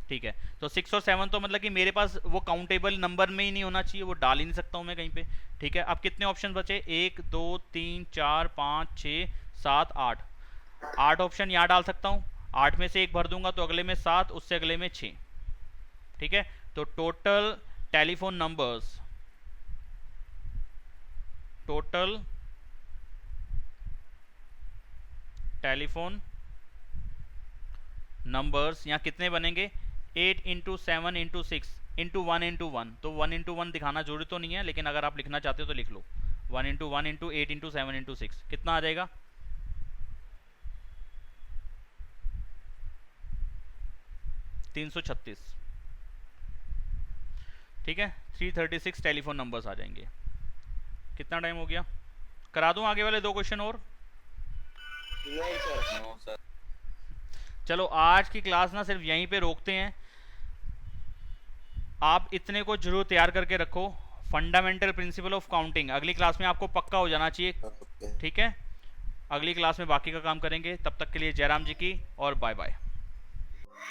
Speaker 1: ठीक है। तो 6 और 7 तो मतलब कि मेरे पास वो काउंटेबल नंबर में ही नहीं होना चाहिए, वो डाल ही नहीं सकता हूँ मैं कहीं पे, ठीक है। अब कितने ऑप्शन बचे? 1 2 3 4 5 6 7 8, 8 ऑप्शन यहाँ डाल सकता हूँ, 8 में से एक भर दूंगा तो अगले में 7, उससे अगले में 6, ठीक है। तो total telephone numbers, total telephone numbers यहाँ कितने बनेंगे 8 इंटू 7 इंटू 6 इंटू 1 इंटू 1, तो 1 इंटू 1 दिखाना जरूरी तो नहीं है, लेकिन अगर आप लिखना चाहते हो तो लिख लो 1 इंटू 1 इंटू 8 इंटू 7 इंटू 6 कितना आ जाएगा 336। ठीक है 336 टेलीफोन नंबर्स आ जाएंगे। कितना टाइम हो गया, करा दूं आगे वाले 2 क्वेश्चन और?
Speaker 3: नहीं सर।
Speaker 4: No sir.
Speaker 1: चलो आज की क्लास ना सिर्फ यहीं पे रोकते हैं। आप इतने को जरूर तैयार करके रखो, फंडामेंटल प्रिंसिपल ऑफ काउंटिंग अगली क्लास में आपको पक्का हो जाना चाहिए।
Speaker 3: ओके।
Speaker 1: ठीक है, अगली क्लास में बाकी का काम करेंगे। तब तक के लिए जयराम जी की और बाय बाय।